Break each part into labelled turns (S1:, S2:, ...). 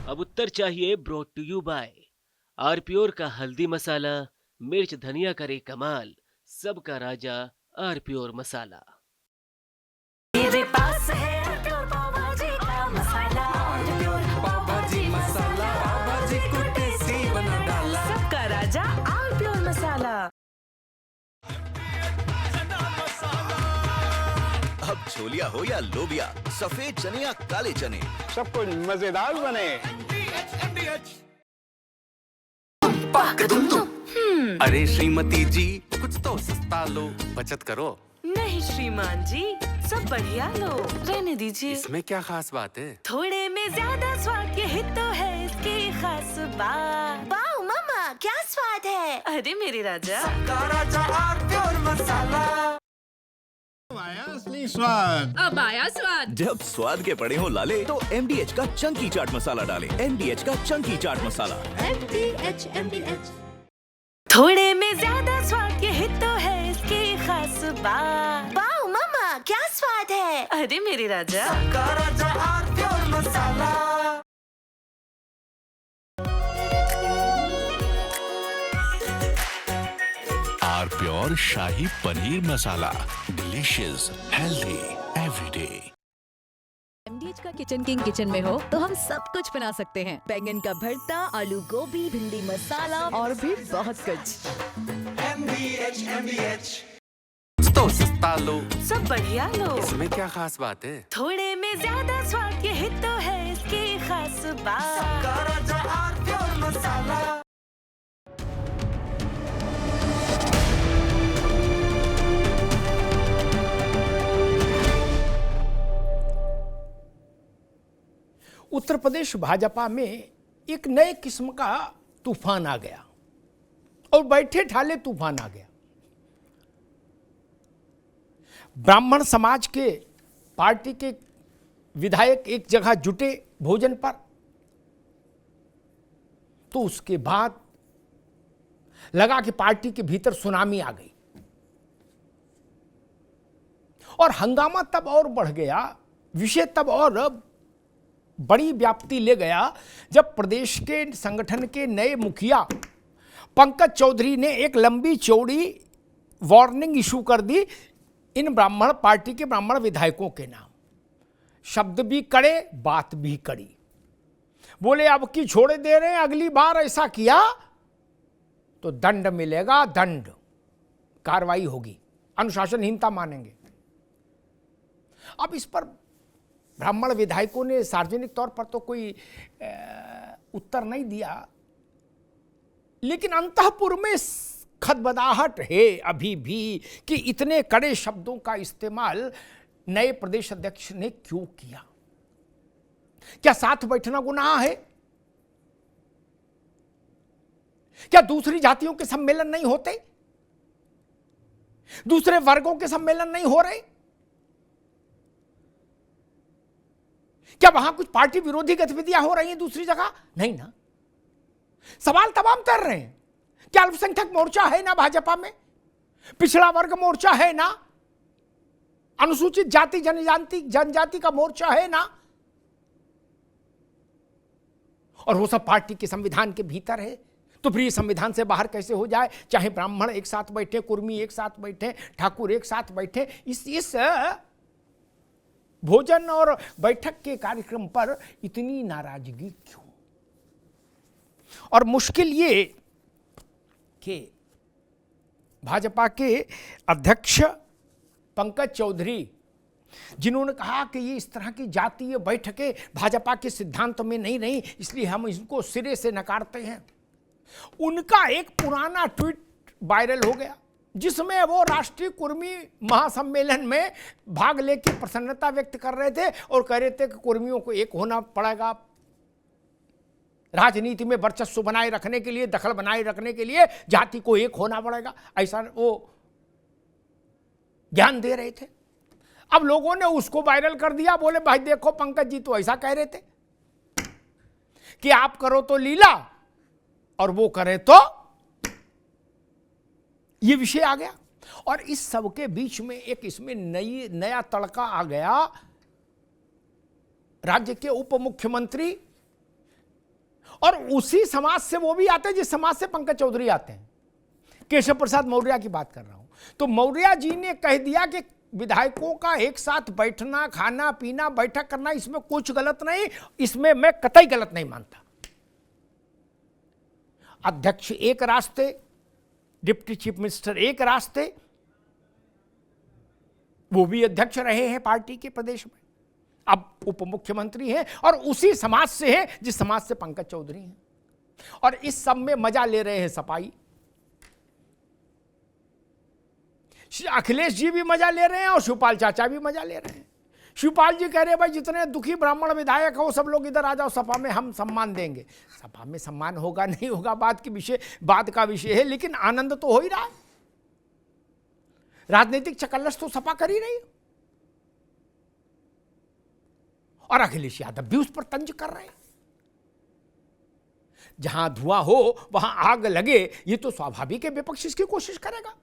S1: अब उत्तर चाहिए brought to you bye आरप्योर का हल्दी मसाला। मिर्च धनिया करे कमाल, सबका राजा आरप्योर मसाला।
S2: मेरे पास है प्योर पाव भाजी का मसाला, प्योर पाव भाजी मसाला, पाव भाजी को टेस्टी बना डाला, सबका राजा प्योर मसाला।
S3: अब छोलिया हो या लोबिया, सफेद चने या काले चने,
S4: सब कुछ मजेदार बने।
S5: अरे श्रीमती जी, कुछ तो सस्ता लो, बचत करो।
S2: नहीं श्रीमान जी, सब बढ़िया लो, रहने दीजिए।
S5: इसमें क्या खास बात है?
S2: थोड़े में ज्यादा स्वाद, यही तो है इसकी खास बात। वाओ मामा, क्या स्वाद है। अरे मेरे राजा, सबका राजा प्योर मसाला।
S4: आया असली स्वाद।
S6: अब आया स्वाद।
S3: जब स्वाद के पड़े हो लाले तो MDH का चंकी चाट मसाला डालें। MDH का चंकी चाट मसाला।
S6: MDH।
S2: थोड़े में ज्यादा स्वाद, यही तो है इसकी खास बात। वाओ मामा, क्या स्वाद है। अरे मेरे राजा, सबका राजा प्योर मसाला।
S7: आरप्योर शाही paneer masala, delicious, healthy, everyday.
S8: MDH का किचन किंग किचन में हो तो हम सब कुछ बना सकते हैं। बैंगन का भरता, आलू गोभी, भिंडी मसाला और भी बहुत कुछ।
S5: MDH तो सस्ता लो,
S2: सब बढ़िया लो,
S5: इसमें क्या खास बात है?
S2: थोड़े में ज्यादा स्वाद, यही तो है इसकी खास बात। सबका राजा प्योर मसाला।
S9: उत्तर प्रदेश भाजपा में एक नए किस्म का तूफान आ गया और बैठे ठाले तूफान आ गया। ब्राह्मण समाज के पार्टी के विधायक एक जगह जुटे भोजन पर, तो उसके बाद लगा कि पार्टी के भीतर सुनामी आ गई और हंगामा तब और बढ़ गया, विषय तब और बड़ी व्याप्ति ले गया जब प्रदेश के संगठन के नए मुखिया पंकज चौधरी ने एक लंबी चौड़ी वार्निंग इशू कर दी इन ब्राह्मण पार्टी के ब्राह्मण विधायकों के नाम। शब्द भी कड़े, बात भी कड़ी। बोले अब की छोड़े दे रहे हैं, अगली बार ऐसा किया तो दंड मिलेगा, दंड, कार्रवाई होगी, अनुशासनहीनता मानेंगे। अब इस पर ब्राह्मण विधायकों ने सार्वजनिक तौर पर तो कोई उत्तर नहीं दिया, लेकिन अंतःपुर में खदबदाहट है अभी भी कि इतने कड़े शब्दों का इस्तेमाल नए प्रदेश अध्यक्ष ने क्यों किया। क्या साथ बैठना गुनाह है? क्या दूसरी जातियों के सम्मेलन नहीं होते? दूसरे वर्गों के सम्मेलन नहीं हो रहे? क्या वहां कुछ पार्टी विरोधी गतिविधियां हो रही हैं दूसरी जगह? नहीं ना। सवाल तमाम कर रहे हैं। क्या अल्पसंख्यक मोर्चा है ना भाजपा में? पिछड़ा वर्ग मोर्चा है ना? अनुसूचित जाति जनजाति का मोर्चा है ना? और वो सब पार्टी के संविधान के भीतर है। तो फिर ये संविधान से बाहर कैसे हो जाए? चाहे ब्राह्मण एक साथ बैठे, कुर्मी एक साथ बैठे, ठाकुर एक साथ बैठे। इस भोजन और बैठक के कार्यक्रम पर इतनी नाराजगी क्यों? और मुश्किल ये कि भाजपा के अध्यक्ष पंकज चौधरी, जिन्होंने कहा कि ये इस तरह की जातीय बैठकें भाजपा के सिद्धांत में नहीं रही, इसलिए हम इसको सिरे से नकारते हैं, उनका एक पुराना ट्वीट वायरल हो गया जिसमें वो राष्ट्रीय कुर्मी महासम्मेलन में भाग लेकर प्रसन्नता व्यक्त कर रहे थे और कह रहे थे कि कुर्मियों को एक होना पड़ेगा, राजनीति में वर्चस्व बनाए रखने के लिए, दखल बनाए रखने के लिए जाति को एक होना पड़ेगा, ऐसा वो ज्ञान दे रहे थे। अब लोगों ने उसको वायरल कर दिया, बोले भाई देखो पंकज जी तो ऐसा कह रहे थे कि आप करो तो लीला और वो करे तो ये विषय आ गया। और इस सब के बीच में एक इसमें नया तड़का आ गया। राज्य के उप मुख्यमंत्री और उसी समाज से वो भी आते हैं जिस समाज से पंकज चौधरी आते हैं। केशव प्रसाद मौर्य की बात कर रहा हूं। तो मौर्य जी ने कह दिया कि विधायकों का एक साथ बैठना, खाना पीना, बैठक करना, इसमें कुछ गलत नहीं, इसमें मैं कतई गलत नहीं मानता। अध्यक्ष एक रास्ते, डिप्टी चीफ मिनिस्टर एक रास्ते, वो भी अध्यक्ष रहे हैं पार्टी के प्रदेश में, अब उप मुख्यमंत्री हैं और उसी समाज से हैं जिस समाज से पंकज चौधरी हैं। और इस सब में मजा ले रहे हैं सपाई। अखिलेश जी भी मजा ले रहे हैं और शिवपाल चाचा भी मजा ले रहे हैं। शिवपाल जी कह रहे हैं भाई जितने दुखी ब्राह्मण विधायक हो सब लोग इधर आ जाओ, सपा में हम सम्मान देंगे। सपा में सम्मान होगा नहीं होगा बात का विषय है, लेकिन आनंद तो हो ही रहा है। राजनीतिक चकल्लस तो सपा कर ही रही है और अखिलेश यादव भी उस पर तंज कर रहे हैं। जहां धुआं हो वहां आग लगे, ये तो स्वाभाविक है, विपक्ष इसकी कोशिश करेगा।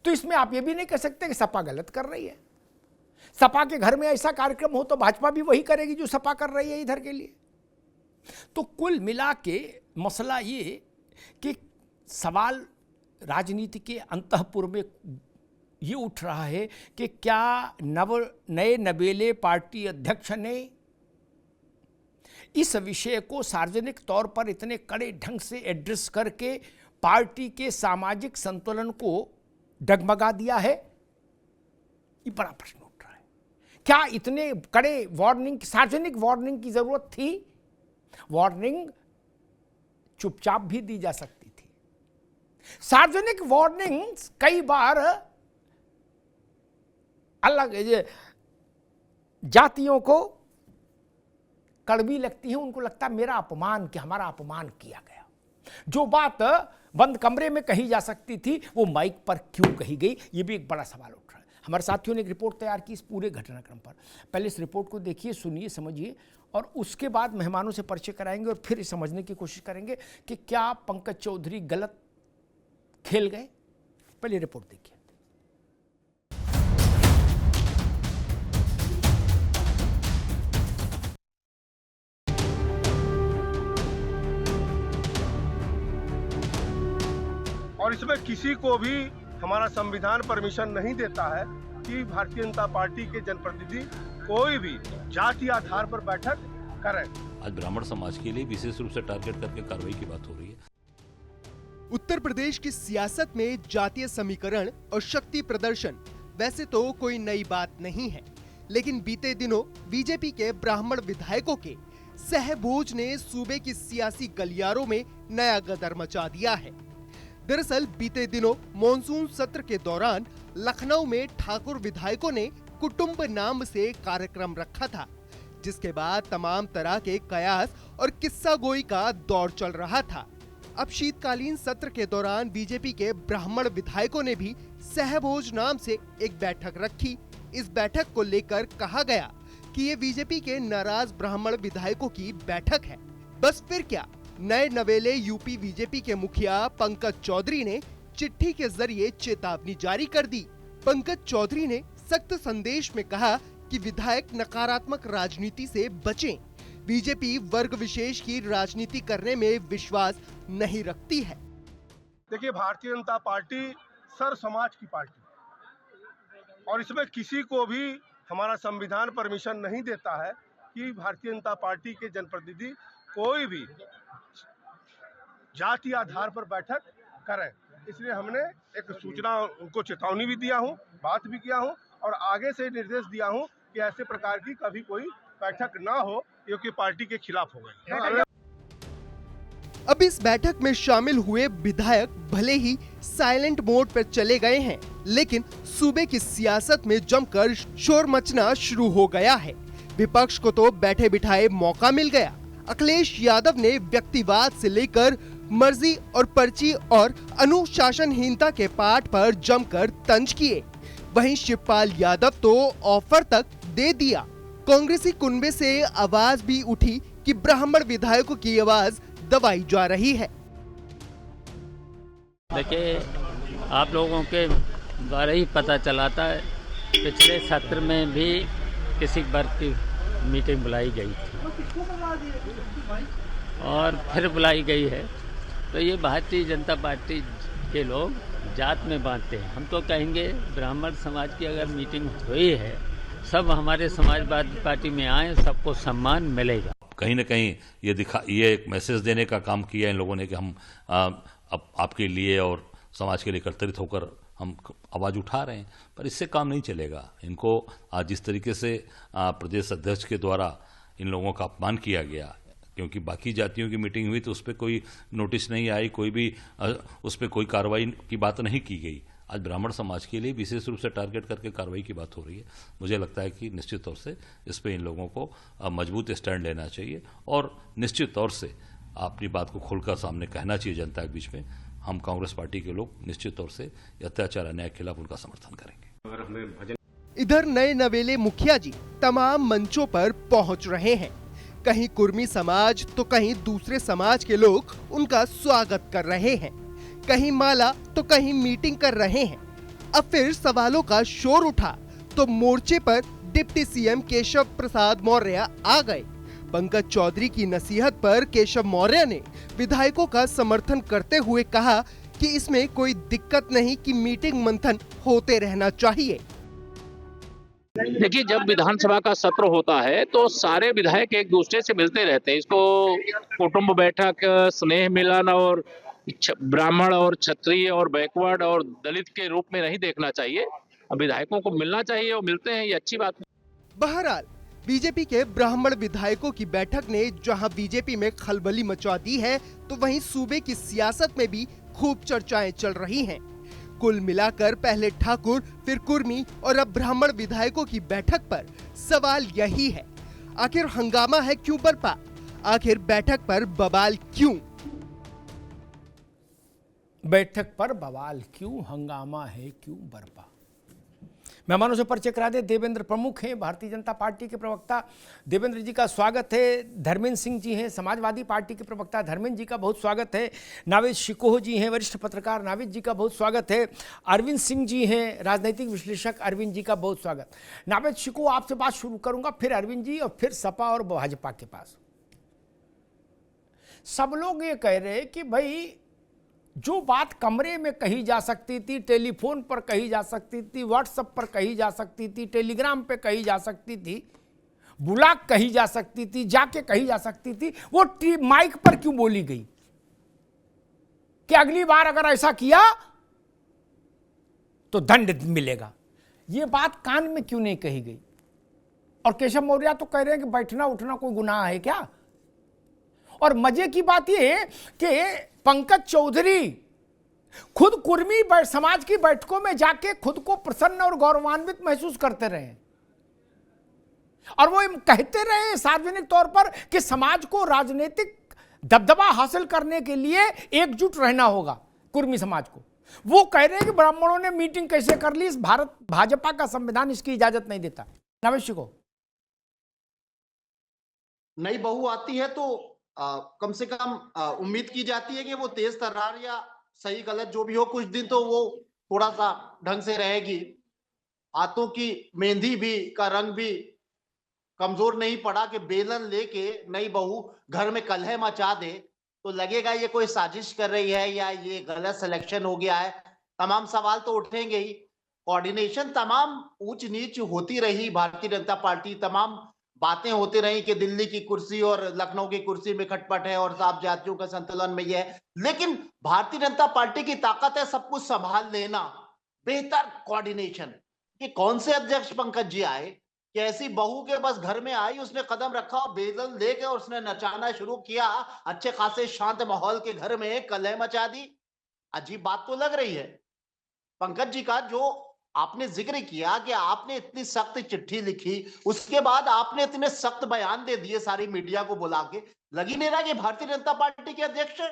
S9: तो इसमें आप ये भी नहीं कह सकते कि सपा गलत कर रही है। सपा के घर में ऐसा कार्यक्रम हो तो भाजपा भी वही करेगी जो सपा कर रही है इधर के लिए। तो कुल मिला के मसला ये कि सवाल राजनीति के अंतःपुर में ये उठ रहा है कि क्या नए नवेले पार्टी अध्यक्ष ने इस विषय को सार्वजनिक तौर पर इतने कड़े ढंग से एड्रेस करके पार्टी के सामाजिक संतुलन को डगमगा दिया है? ये बड़ा प्रश्न उठ रहा है। क्या इतने कड़े वार्निंग, सार्वजनिक वार्निंग की जरूरत थी? वार्निंग चुपचाप भी दी जा सकती थी। सार्वजनिक वार्निंग कई बार अलग जातियों को कड़वी लगती है, उनको लगता है मेरा अपमान, कि हमारा अपमान किया गया। जो बात बंद कमरे में कही जा सकती थी वो माइक पर क्यों कही गई, ये भी एक बड़ा सवाल उठ रहा है। हमारे साथियों ने एक रिपोर्ट तैयार की इस पूरे घटनाक्रम पर। पहले इस रिपोर्ट को देखिए, सुनिए, समझिए और उसके बाद मेहमानों से परिचय कराएंगे और फिर समझने की कोशिश करेंगे कि क्या पंकज चौधरी गलत खेल गए। पहले रिपोर्ट देखिए।
S10: और इसमें किसी को भी हमारा संविधान परमिशन नहीं देता है कि भारतीय जनता पार्टी के जनप्रतिनिधि कोई भी जाति आधार पर बैठक करें।
S11: आज ब्राह्मण समाज के लिए विशेष रूप से टारगेट करके कार्रवाई की बात हो रही है।
S12: उत्तर प्रदेश की सियासत में जातीय समीकरण और शक्ति प्रदर्शन वैसे तो कोई नई बात नहीं है, लेकिन बीते दिनों बीजेपी के ब्राह्मण विधायकों के सहभोज ने सूबे की सियासी गलियारों में नया गदर मचा दिया है। दरअसल बीते दिनों मॉनसून सत्र के दौरान लखनऊ में ठाकुर विधायकों ने कुटुंब नाम से कार्यक्रम रखा था, जिसके बाद तमाम तरह के कयास और किस्सा गोई का दौर चल रहा था। अब शीतकालीन सत्र के दौरान बीजेपी के ब्राह्मण विधायकों ने भी सहभोज नाम से एक बैठक रखी। इस बैठक को लेकर कहा गया कि ये बीजेपी के नाराज ब्राह्मण विधायकों की बैठक है। बस फिर क्या, नए नवेले यूपी बीजेपी के मुखिया पंकज चौधरी ने चिट्ठी के जरिए चेतावनी जारी कर दी। पंकज चौधरी ने सख्त संदेश में कहा कि विधायक नकारात्मक राजनीति से बचें। बीजेपी वर्ग विशेष की राजनीति करने में विश्वास नहीं रखती है।
S10: देखिए, भारतीय जनता पार्टी सर समाज की पार्टी और इसमें किसी को भी हमारा संविधान परमिशन नहीं देता है कि भारतीय जनता पार्टी के जनप्रतिनिधि कोई भी जाति आधार पर बैठक करें। इसलिए हमने एक सूचना, उनको चेतावनी भी दिया हूं, बात भी किया हूं और आगे से निर्देश दिया हूं कि ऐसे प्रकार की कभी कोई बैठक ना हो, क्योंकि पार्टी के खिलाफ हो गए।
S12: अब इस बैठक में शामिल हुए विधायक भले ही साइलेंट मोड पर चले गए हैं, लेकिन सूबे की सियासत में जमकर शोर मचना शुरू हो गया है। विपक्ष को तो बैठे बिठाए मौका मिल गया। अखिलेश यादव ने व्यक्तिवाद से लेकर मर्जी और पर्ची और अनुशासनहीनता के पाठ पर जमकर तंज किए। वहीं शिवपाल यादव तो ऑफर तक दे दिया। कांग्रेसी कुनबे से आवाज भी उठी कि ब्राह्मण विधायकों की आवाज दबाई जा रही है।
S13: देखिए, आप लोगों के द्वारा ही पता चलाता है, पिछले सत्र में भी किसी वर्ग की मीटिंग बुलाई गई थी। और फिर बुलाई गई है। तो ये भारतीय जनता पार्टी के लोग जात में बांटते हैं। हम तो कहेंगे ब्राह्मण समाज की अगर मीटिंग हुई है, सब हमारे समाजवादी पार्टी में आए, सबको सम्मान मिलेगा।
S11: कहीं ना कहीं ये एक मैसेज देने का काम किया इन लोगों ने कि हम अब आपके लिए और समाज के लिए एकत्रित होकर हम आवाज़ उठा रहे हैं, पर इससे काम नहीं चलेगा। इनको आज जिस तरीके से प्रदेश अध्यक्ष के द्वारा इन लोगों का अपमान किया गया, क्योंकि बाकी जातियों की मीटिंग हुई तो उस पर कोई नोटिस नहीं आई, कोई भी उस पर कोई कार्रवाई की बात नहीं की गई। आज ब्राह्मण समाज के लिए विशेष रूप से टारगेट करके कार्रवाई की बात हो रही है। मुझे लगता है कि निश्चित तौर से इस पर इन लोगों को मजबूत स्टैंड लेना चाहिए और निश्चित तौर से अपनी बात को खुलकर सामने कहना चाहिए जनता के बीच में। हम कांग्रेस पार्टी के लोग निश्चित तौर से अत्याचार अन्याय के खिलाफ उनका समर्थन करेंगे।
S12: इधर नए नवेले मुखिया जी तमाम मंचों पर पहुंच रहे हैं। कहीं कुर्मी समाज तो कहीं दूसरे समाज के लोग उनका स्वागत कर रहे हैं, कहीं माला तो कहीं मीटिंग कर रहे हैं। अब फिर सवालों का शोर उठा तो मोर्चे पर डिप्टी सीएम केशव प्रसाद मौर्य आ गए। पंकज चौधरी की नसीहत पर केशव मौर्य ने विधायकों का समर्थन करते हुए कहा कि इसमें कोई दिक्कत नहीं कि मीटिंग मंथन होते रहना चाहिए।
S14: देखिए, जब विधानसभा का सत्र होता है तो सारे विधायक एक दूसरे से मिलते रहते हैं। इसको कुटुंब बैठक, स्नेह मिलन और ब्राह्मण और क्षत्रिय और बैकवर्ड और दलित के रूप में नहीं देखना चाहिए। विधायकों को मिलना चाहिए और मिलते हैं, ये अच्छी बात है।
S12: बहरहाल बीजेपी के ब्राह्मण विधायकों की बैठक ने जहां बीजेपी में खलबली मचा दी है, तो वहीं सूबे की सियासत में भी खूब चर्चाएं चल रही हैं। कुल मिलाकर पहले ठाकुर, फिर कुर्मी और अब ब्राह्मण विधायकों की बैठक पर सवाल यही है, आखिर हंगामा है क्यों बरपा? आखिर बैठक पर बवाल क्यों?
S9: बैठक पर बवाल क्यों, हंगामा है क्यों बरपा? मेहमानों से परिचय करा दे। देवेंद्र प्रमुख हैं, भारतीय जनता पार्टी के प्रवक्ता। देवेंद्र जी का स्वागत है। धर्मेंद्र सिंह जी हैं, समाजवादी पार्टी के प्रवक्ता। धर्मेंद्र जी का बहुत स्वागत है। नावेद शिकोह जी हैं, वरिष्ठ पत्रकार। नावेद जी का बहुत स्वागत है। अरविंद सिंह जी हैं, राजनीतिक विश्लेषक। अरविंद जी का बहुत स्वागत। नावेद शिकोह, आपसे बात शुरू करूंगा, फिर अरविंद जी और फिर सपा और भाजपा के पास। सब लोग ये कह रहे कि भाई जो बात कमरे में कही जा सकती थी, टेलीफोन पर कही जा सकती थी, व्हाट्सएप पर कही जा सकती थी, टेलीग्राम पे कही जा सकती थी, बुला कही जा सकती थी, जाके कही जा सकती थी, वो माइक पर क्यों बोली गई? कि अगली बार अगर ऐसा किया तो दंड मिलेगा। ये बात कान में क्यों नहीं कही गई? और केशव मौर्य तो कह रहे हैं कि बैठना उठना कोई गुनाह है क्या? और मजे की बात यह कि पंकज चौधरी खुद कुर्मी समाज की बैठकों में जाके खुद को प्रसन्न और गौरवान्वित महसूस करते रहे और वो कहते रहे सार्वजनिक तौर पर कि समाज को राजनीतिक दबदबा हासिल करने के लिए एकजुट रहना होगा कुर्मी समाज को। वो कह रहे हैं कि ब्राह्मणों ने मीटिंग कैसे कर ली, इस भारत भाजपा का संविधान इसकी इजाजत नहीं देता। नवेश को
S15: नई बहू आती है तो कम से कम उम्मीद की जाती है कि वो तेज तर्रार या सही गलत जो भी हो, कुछ दिन तो वो थोड़ा सा ढंग से रहेगी। हाथों की मेहंदी भी का रंग भी कमजोर नहीं पड़ा कि बेलन लेके नई बहू घर में कलह मचा दे तो लगेगा ये कोई साजिश कर रही है या ये गलत सिलेक्शन हो गया है। तमाम सवाल तो उठेंगे ही। कोऑर्डिनेशन तमाम ऊंच नीच होती रही भारतीय जनता पार्टी, तमाम बातें होती रही कि दिल्ली की कुर्सी और लखनऊ की कुर्सी में खटपट है और साफ जातियों का संतुलन में ये है। लेकिन भारतीय जनता पार्टी की ताकत है सब कुछ संभाल लेना, बेहतर कोऑर्डिनेशन। कि कौन से अध्यक्ष पंकज जी आए कि ऐसी बहू के बस घर में आई, उसने कदम रखा और बेलन लेके और उसने नचाना शुरू किया, अच्छे खासे शांत माहौल के घर में कलह मचा दी। अजीब बात तो लग रही है। पंकज जी का जो आपने जिक्र किया कि आपने इतनी सख्त चिट्ठी लिखी, उसके बाद आपने इतने सख्त बयान दे दिए सारी मीडिया को बुला के, लग ही नहीं रहा कि भारतीय जनता पार्टी के अध्यक्ष है।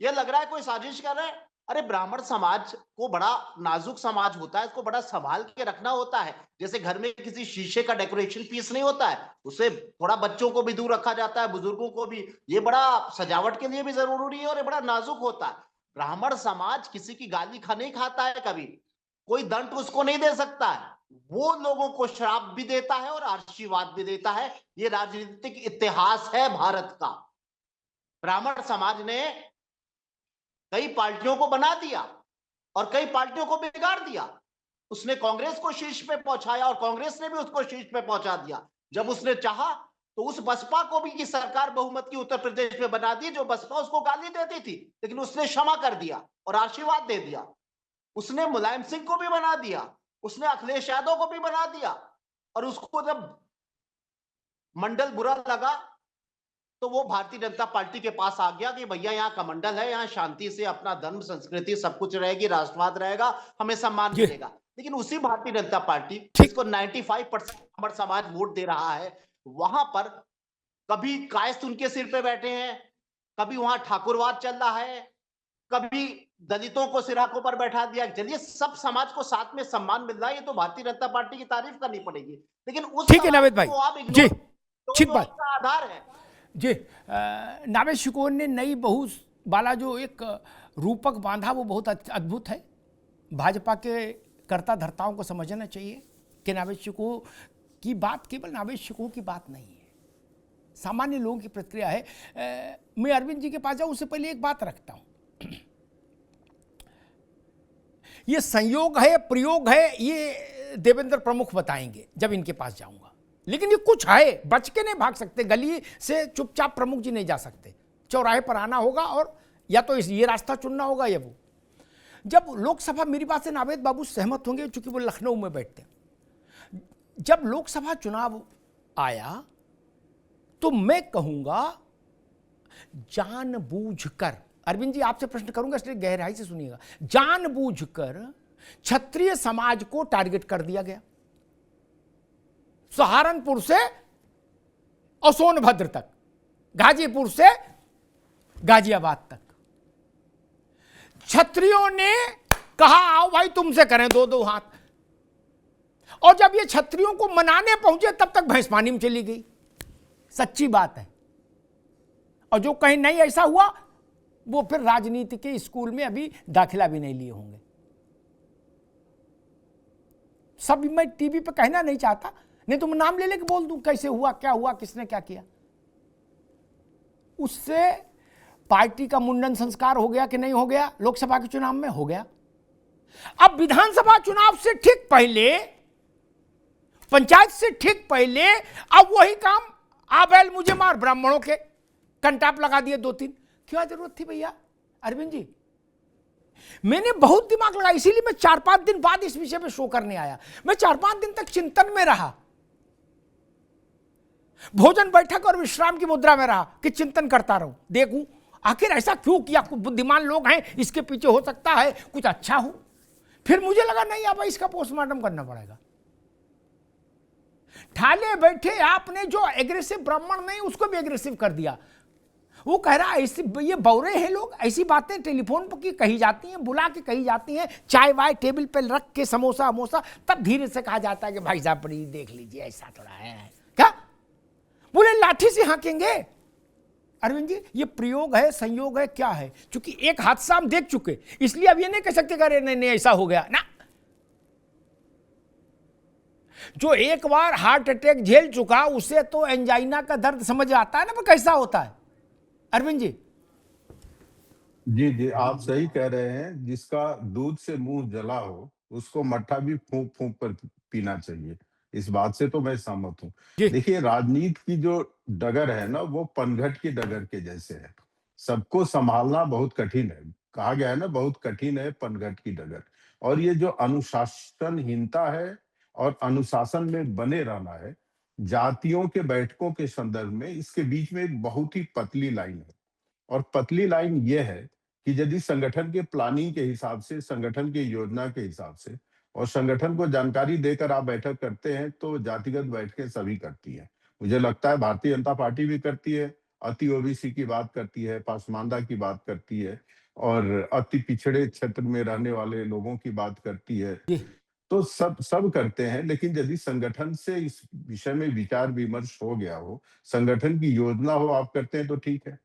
S15: यह लग रहा है कोई साजिश कर रहा है। अरे ब्राह्मण समाज को बड़ा नाजुक समाज होता है, इसको बड़ा संभाल के रखना होता है। जैसे घर में किसी शीशे का डेकोरेशन पीस नहीं होता है, उसे थोड़ा बच्चों को भी दूर रखा जाता है, बुजुर्गों को भी। ये बड़ा सजावट के लिए भी जरूरी है और ये बड़ा नाजुक होता है। ब्राह्मण समाज किसी की गाली नहीं खाता है, कभी कोई दंड उसको नहीं दे सकता है। वो लोगों को श्राप भी देता है और आशीर्वाद भी देता है। ये राजनीतिक इतिहास है भारत का। ब्राह्मण समाज ने कई पार्टियों को बना दिया और कई पार्टियों को बिगाड़ दिया। उसने कांग्रेस को शीर्ष पे पहुंचाया और कांग्रेस ने भी उसको शीर्ष पे पहुंचा दिया। जब उसने चाहा तो उस बसपा को भी की सरकार बहुमत की उत्तर प्रदेश में बना दी, जो बसपा उसको गाली देती थी, लेकिन उसने क्षमा कर दिया और आशीर्वाद दे दिया। उसने मुलायम सिंह को भी बना दिया, उसने अखिलेश यादव को भी बना दिया, और उसको जब मंडल बुरा लगा तो वो भारतीय जनता पार्टी के पास आ गया कि भैया यहाँ का मंडल है, यहाँ शांति से अपना धर्म संस्कृति सब कुछ रहेगी, राष्ट्रवाद रहेगा, हमें सम्मान मिलेगा। लेकिन उसी भारतीय जनता पार्टी जिसको 95% ब्राह्मण समाज वोट दे रहा है, वहां पर कभी कायस्थ उनके सिर पे बैठे हैं, कभी वहां ठाकुरवाद चल रहा है, कभी दलितों को सिराकों पर बैठा दिया। चलिए, सब समाज को साथ में सम्मान मिल रहा है, ये तो भारतीय जनता पार्टी की तारीफ करनी पड़ेगी। लेकिन उस
S9: ठीक है नावेद भाई जी, ठीक बात
S15: का आधार है
S9: जी। नावेद शिकोन ने नई बहू वाला जो एक रूपक बांधा वो बहुत अद्भुत है। भाजपा के कर्ता धर्ताओं को समझना चाहिए कि नावेद शिकोह की बात केवल नावेद शिकोह की बात नहीं है, सामान्य लोगों की प्रतिक्रिया है। मैं अरविंद जी के पास जाऊं उससे पहले एक बात रखता हूं, ये संयोग है प्रयोग है, ये देवेंद्र प्रमुख बताएंगे जब इनके पास जाऊंगा। लेकिन ये कुछ है, बच के नहीं भाग सकते, गली से चुपचाप प्रमुख जी नहीं जा सकते, चौराहे पर आना होगा और या तो ये रास्ता चुनना होगा या वो। जब लोकसभा, मेरी बात से नावेद बाबू सहमत होंगे चूंकि वो लखनऊ में बैठते हैं, जब लोकसभा चुनाव आया तो मैं कहूंगा जानबूझकर, अरविंद जी आपसे प्रश्न करूंगा इसलिए गहराई से सुनिएगा, जानबूझकर क्षत्रिय समाज को टारगेट कर दिया गया। सहारनपुर से और सोनभद्र तक, गाजीपुर से गाजियाबाद तक क्षत्रियों ने कहा आओ भाई तुमसे करें दो दो हाथ, और जब ये क्षत्रियों को मनाने पहुंचे तब तक भैंस पानी में चली गई। सच्ची बात है। और जो कहीं नहीं ऐसा हुआ वो फिर राजनीति के स्कूल में अभी दाखिला भी नहीं लिए होंगे। सब मैं टीवी पे कहना नहीं चाहता, नहीं तो मैं नाम ले लेके बोल दूं कैसे हुआ, क्या हुआ, किसने क्या किया। उससे पार्टी का मुंडन संस्कार हो गया कि नहीं हो गया, लोकसभा के चुनाव में हो गया। अब विधानसभा चुनाव से ठीक पहले, पंचायत से ठीक पहले अब वही काम, आ बैल मुझे मार, ब्राह्मणों के कंटाप लगा दिए दो तीन। क्या जरूरत थी भैया? अरविंद जी मैंने बहुत दिमाग लगाया, इसीलिए मैं 4-5 दिन बाद इस विषय पे शो करने आया। मैं 4-5 दिन तक चिंतन में रहा, भोजन बैठक और विश्राम की मुद्रा में रहा कि चिंतन करता रहूं, देखूं आखिर ऐसा क्यों किया, बुद्धिमान लोग हैं, इसके पीछे हो सकता है कुछ अच्छा हो। फिर मुझे लगा नहीं अब इसका पोस्टमार्टम करना पड़ेगा। ठाले बैठे आपने जो एग्रेसिव ब्राह्मण नहीं उसको भी एग्रेसिव कर दिया। वो कह रहा ऐसी, ये बौरे हैं लोग, ऐसी बातें टेलीफोन पर की कही जाती हैं, बुला के कही जाती हैं, चाय वाय टेबल पे रख के समोसा अमोसा, तब धीरे से कहा जाता है कि भाई साहब बड़ी देख लीजिए ऐसा थोड़ा है क्या, बोले लाठी से हाँकेंगे। अरविंद जी ये प्रयोग है, संयोग है, क्या है? क्योंकि एक हादसा हम देख चुके, इसलिए अब ये नहीं कह सकते अरे नहीं नहीं ऐसा हो गया ना। जो एक बार हार्ट अटैक झेल चुका उसे तो एंजाइना का दर्द समझ आता है ना वो कैसा होता है। अरविंद जी
S16: जी आप सही कह रहे हैं। जिसका दूध से मुंह जला हो उसको मट्ठा भी फूंक फूंक कर पीना चाहिए, इस बात से तो मैं सहमत हूँ। देखिए राजनीति की जो डगर है ना वो पनघट की डगर के जैसे है, सबको संभालना बहुत कठिन है। कहा गया है ना बहुत कठिन है पनघट की डगर। और ये जो अनुशासनहीनता है और अनुशासन में बने रहना है, जातियों के बैठकों के संदर्भ में इसके बीच में एक बहुत ही पतली लाइन है। और पतली लाइन ये है कि यदि संगठन के प्लानिंग के हिसाब से, संगठन की योजना के हिसाब से और संगठन को जानकारी देकर आप बैठक करते हैं तो जातिगत बैठकें सभी करती है। मुझे लगता है भारतीय जनता पार्टी भी करती है, अति ओबीसी की बात करती है, पासमानदा की बात करती है और अति पिछड़े क्षेत्र में रहने वाले लोगों की बात करती है। तो सब करते हैं। लेकिन यदि संगठन से इस विषय में विचार विमर्श हो गया हो, संगठन की योजना हो, आप करते हैं तो ठीक है।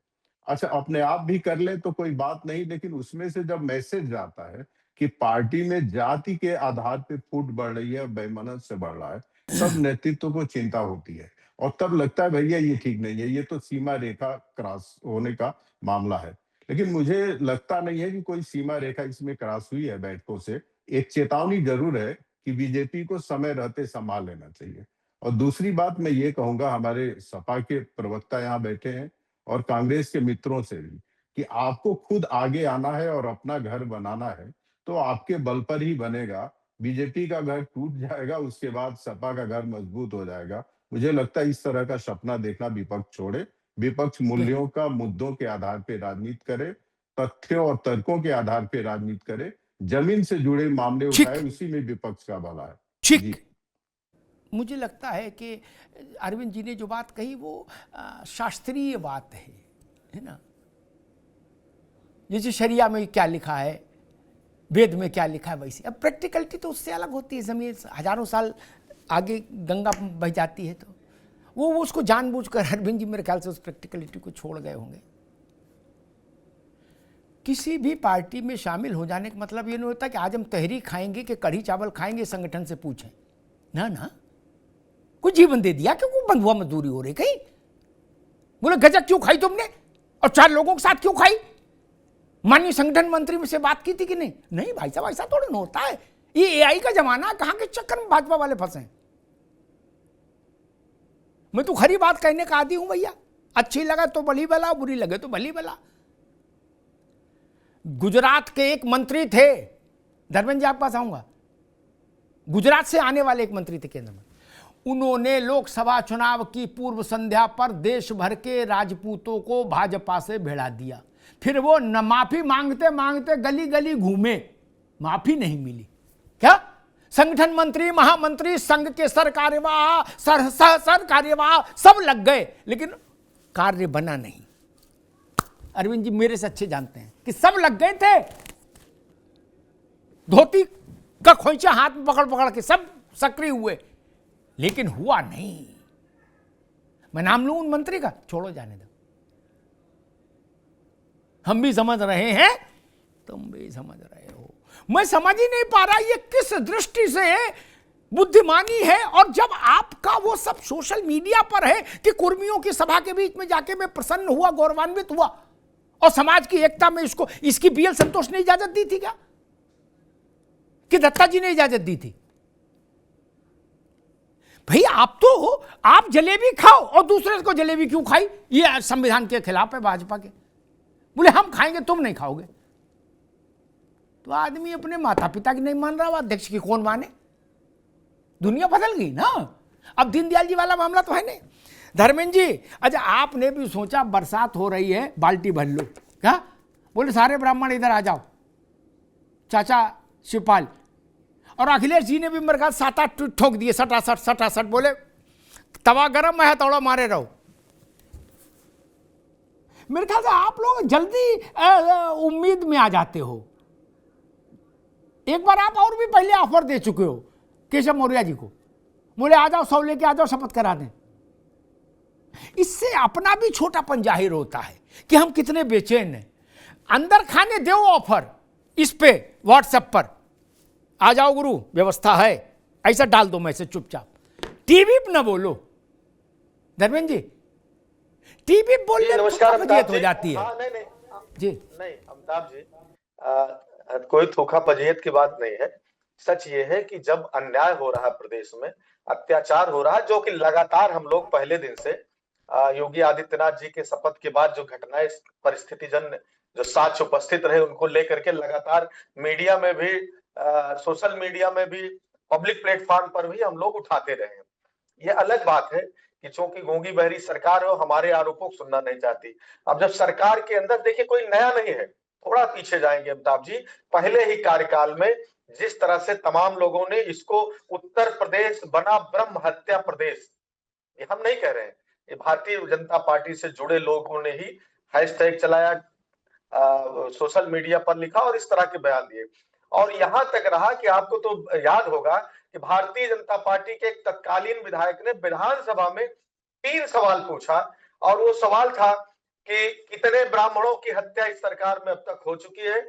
S16: अच्छा अपने आप भी कर ले तो कोई बात नहीं, लेकिन उसमें से जब मैसेज जाता है कि पार्टी में जाति के आधार पे फूट बढ़ रही है, बेमनस से बढ़ रहा है, सब नेतृत्व को चिंता होती है। और तब लगता है भैया ये ठीक नहीं है, ये तो सीमा रेखा क्रॉस होने का मामला है। लेकिन मुझे लगता नहीं है कि कोई सीमा रेखा इसमें क्रॉस हुई है बैठकों से। एक चेतावनी जरूर है कि बीजेपी को समय रहते संभाल लेना चाहिए। और दूसरी बात मैं ये कहूंगा हमारे सपा के प्रवक्ता यहाँ बैठे हैं और कांग्रेस के मित्रों से भी, कि आपको खुद आगे आना है और अपना घर बनाना है तो आपके बल पर ही बनेगा। बीजेपी का घर टूट जाएगा, उसके बाद सपा का घर मजबूत हो जाएगा। मुझे लगता है इस तरह का सपना देखना विपक्ष छोड़े। विपक्ष मूल्यों का मुद्दों के आधार पे राजनीति करे, तथ्यों और तर्कों के आधार पे राजनीति करे, जमीन से जुड़े मामले उठाए, उसी में विपक्ष का भला है।
S9: ठीक, मुझे लगता है कि अरविंद जी ने जो बात कही वो शास्त्रीय बात है ना। जैसे शरिया में क्या लिखा है, वेद में क्या लिखा है, वैसे अब प्रैक्टिकलिटी तो उससे अलग होती है। जमीन हजारों साल आगे गंगा बह जाती है तो वो उसको जानबूझकर अरविंद जी मेरे ख्याल से उस प्रैक्टिकलिटी को छोड़ गए होंगे। किसी भी पार्टी में शामिल हो जाने का मतलब ये नहीं होता कि आज हम तहरी खाएंगे कि कढ़ी चावल खाएंगे, संगठन से पूछें ना ना। कुछ जीवन दे दिया क्यों बंधुआ मजदूरी हो रही कहीं? बोले गजक क्यों खाई तुमने और 4 लोगों के साथ क्यों खाई? माननीय संगठन मंत्री से बात की थी कि नहीं? नहीं भाई साहब, ऐसा थोड़ा ना होता है। ये एआई का जमाना, कहां के चक्कर में भाजपा वाले फंसे हैं। मैं तो खरी बात कहने का आदी हूं भैया। अच्छी लगा तो भली भला, बुरी लगे तो भली भला। गुजरात के एक मंत्री थे, धर्मेंद्र जी आपके पास आऊंगा। गुजरात से आने वाले एक मंत्री थे केंद्र में। उन्होंने लोकसभा चुनाव की पूर्व संध्या पर देश भर के राजपूतों को भाजपा से भिड़ा दिया। फिर वो न माफी मांगते मांगते गली गली घूमे, माफी नहीं मिली। क्या संगठन मंत्री, महामंत्री, संघ के सर कार्यवाह, सर कार्यवाह सब लग गए, लेकिन कार्य बना नहीं। अरविंद जी मेरे से अच्छे जानते हैं कि सब लग गए थे, धोती का खोइचा हाथ में पकड़ पकड़ के सब सक्रिय हुए, लेकिन हुआ नहीं। मैं नाम लूं उन मंत्री का? छोड़ो, जाने दो। हम भी समझ रहे हैं, तुम भी समझ रहे हो। मैं समझ ही नहीं पा रहा ये किस दृष्टि से बुद्धिमानी है। और जब आपका वो सब सोशल मीडिया पर है कि कुर्मियों की सभा के बीच में जाके मैं प्रसन्न हुआ, गौरवान्वित हुआ, और समाज की एकता में इसकी बीएल संतोष ने इजाजत दी थी क्या? कि दत्ता जी ने इजाजत दी थी? भाई आप जलेबी खाओ और दूसरे को जलेबी क्यों खाई? ये संविधान के खिलाफ है भाजपा के। बोले हम खाएंगे तुम नहीं खाओगे। तो आदमी अपने माता पिता की नहीं मान रहा, अध्यक्ष की कौन माने? दुनिया बदल गई ना। अब दीनदयाल जी वाला मामला तो है नहीं। धर्मेंद्र जी, अच्छा आपने भी सोचा बरसात हो रही है, बाल्टी भर लो। क्या? बोले सारे ब्राह्मण इधर आ जाओ, चाचा शिवपाल और अखिलेश जी ने भी मेरे ख्याल 7-8 ठोक दिए, सटासट। बोले तवा गरम है, हथौड़ा मारे रहो। मेरे ख्याल से आप लोग जल्दी उम्मीद में आ जाते हो। एक बार आप और भी पहले ऑफर दे चुके हो केशव मौर्य जी को, बोले आ जाओ, सौ लेके आ जाओ, शपथ करा दें। इससे अपना भी छोटापन जाहिर होता है कि हम कितने बेचैन हैं। अंदर खाने दो ऑफर, इस पे व्हाट्सएप पर आ जाओ गुरु, व्यवस्था है, ऐसा डाल दो मैसेज चुपचाप। टीवी पे ना बोलो धर्मेंद्र जी, टीवी बोलने में फजीयत हो जाती है।
S17: नहीं
S9: जी
S17: नहीं अमिताभ जी, कोई धोखा फजीयत की बात नहीं है। सच ये है कि जब अन्याय हो रहा है प्रदेश में, अत्याचार हो रहा है, जो कि लगातार हम लोग पहले दिन से योगी आदित्यनाथ जी के शपथ के बाद जो घटनाएं, परिस्थिति जन जो साक्ष्य उपस्थित रहे, उनको लेकर के लगातार मीडिया में भी, सोशल मीडिया में भी, पब्लिक प्लेटफॉर्म पर भी हम लोग उठाते रहे हैं। ये अलग बात है कि चूंकि गूंगी बहरी सरकार है, हमारे आरोपों को सुनना नहीं चाहती। अब जब सरकार के अंदर देखिए कोई नया नहीं है, थोड़ा पीछे जाएंगे अमिताभ जी, पहले ही कार्यकाल में जिस तरह से तमाम लोगों ने इसको उत्तर प्रदेश बना ब्रह्म हत्या प्रदेश, ये हम नहीं कह रहे हैं, ये भारतीय जनता पार्टी से जुड़े लोगों ने ही हैशटैग चलाया, सोशल मीडिया पर लिखा और इस तरह के बयान दिए। और यहां तक रहा कि आपको तो याद होगा कि भारतीय जनता पार्टी के एक तत्कालीन विधायक ने विधानसभा में 3 सवाल पूछा, और वो सवाल था कि कितने ब्राह्मणों की हत्या इस सरकार में अब तक हो चुकी है,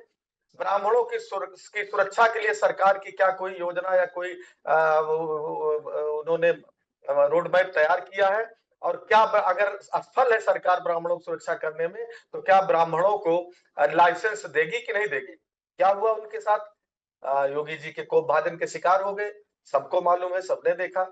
S17: ब्राह्मणों की सुरक्षा के लिए सरकार की क्या कोई योजना या कोई उन्होंने रोड मैप तैयार किया है, और क्या अगर असफल है सरकार ब्राह्मणों की सुरक्षा करने में, तो क्या ब्राह्मणों को लाइसेंस देगी कि नहीं देगी? क्या हुआ उनके साथ? योगी जी के कोपभाजन के शिकार हो गए, सबको मालूम है, सबने देखा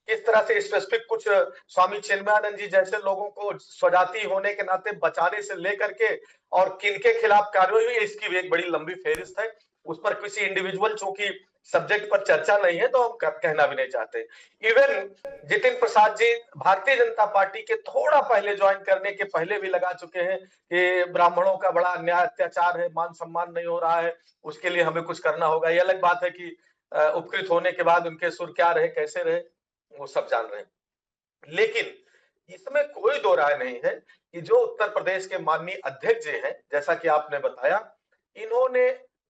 S17: किस तरह से स्पेसिफिक कुछ स्वामी चिन्मयानंद जी जैसे लोगों को स्वजाति होने के नाते बचाने से लेकर के और किनके खिलाफ कार्रवाई हुई, इसकी भी एक बड़ी लंबी फेहरिस्त है। उस पर किसी इंडिविजुअल चूंकि सब्जेक्ट पर चर्चा नहीं है तो हम कहना भी नहीं चाहते। इवन जितिन प्रसाद जी भारतीय जनता पार्टी के थोड़ा पहले ज्वाइन करने के पहले भी लगा चुके हैं कि ब्राह्मणों का बड़ा अन्याय अत्याचार है, मान सम्मान नहीं हो रहा है, उसके लिए हमें कुछ करना होगा। ये अलग बात है कि उपकृत होने के बाद उनके सुर क्या रहे, कैसे रहे, वो सब जान रहे हैं। लेकिन इसमें कोई दो राय नहीं है कि जो उत्तर प्रदेश के माननीय अध्यक्ष जी हैं, जैसा कि आपने बताया, इन्होंने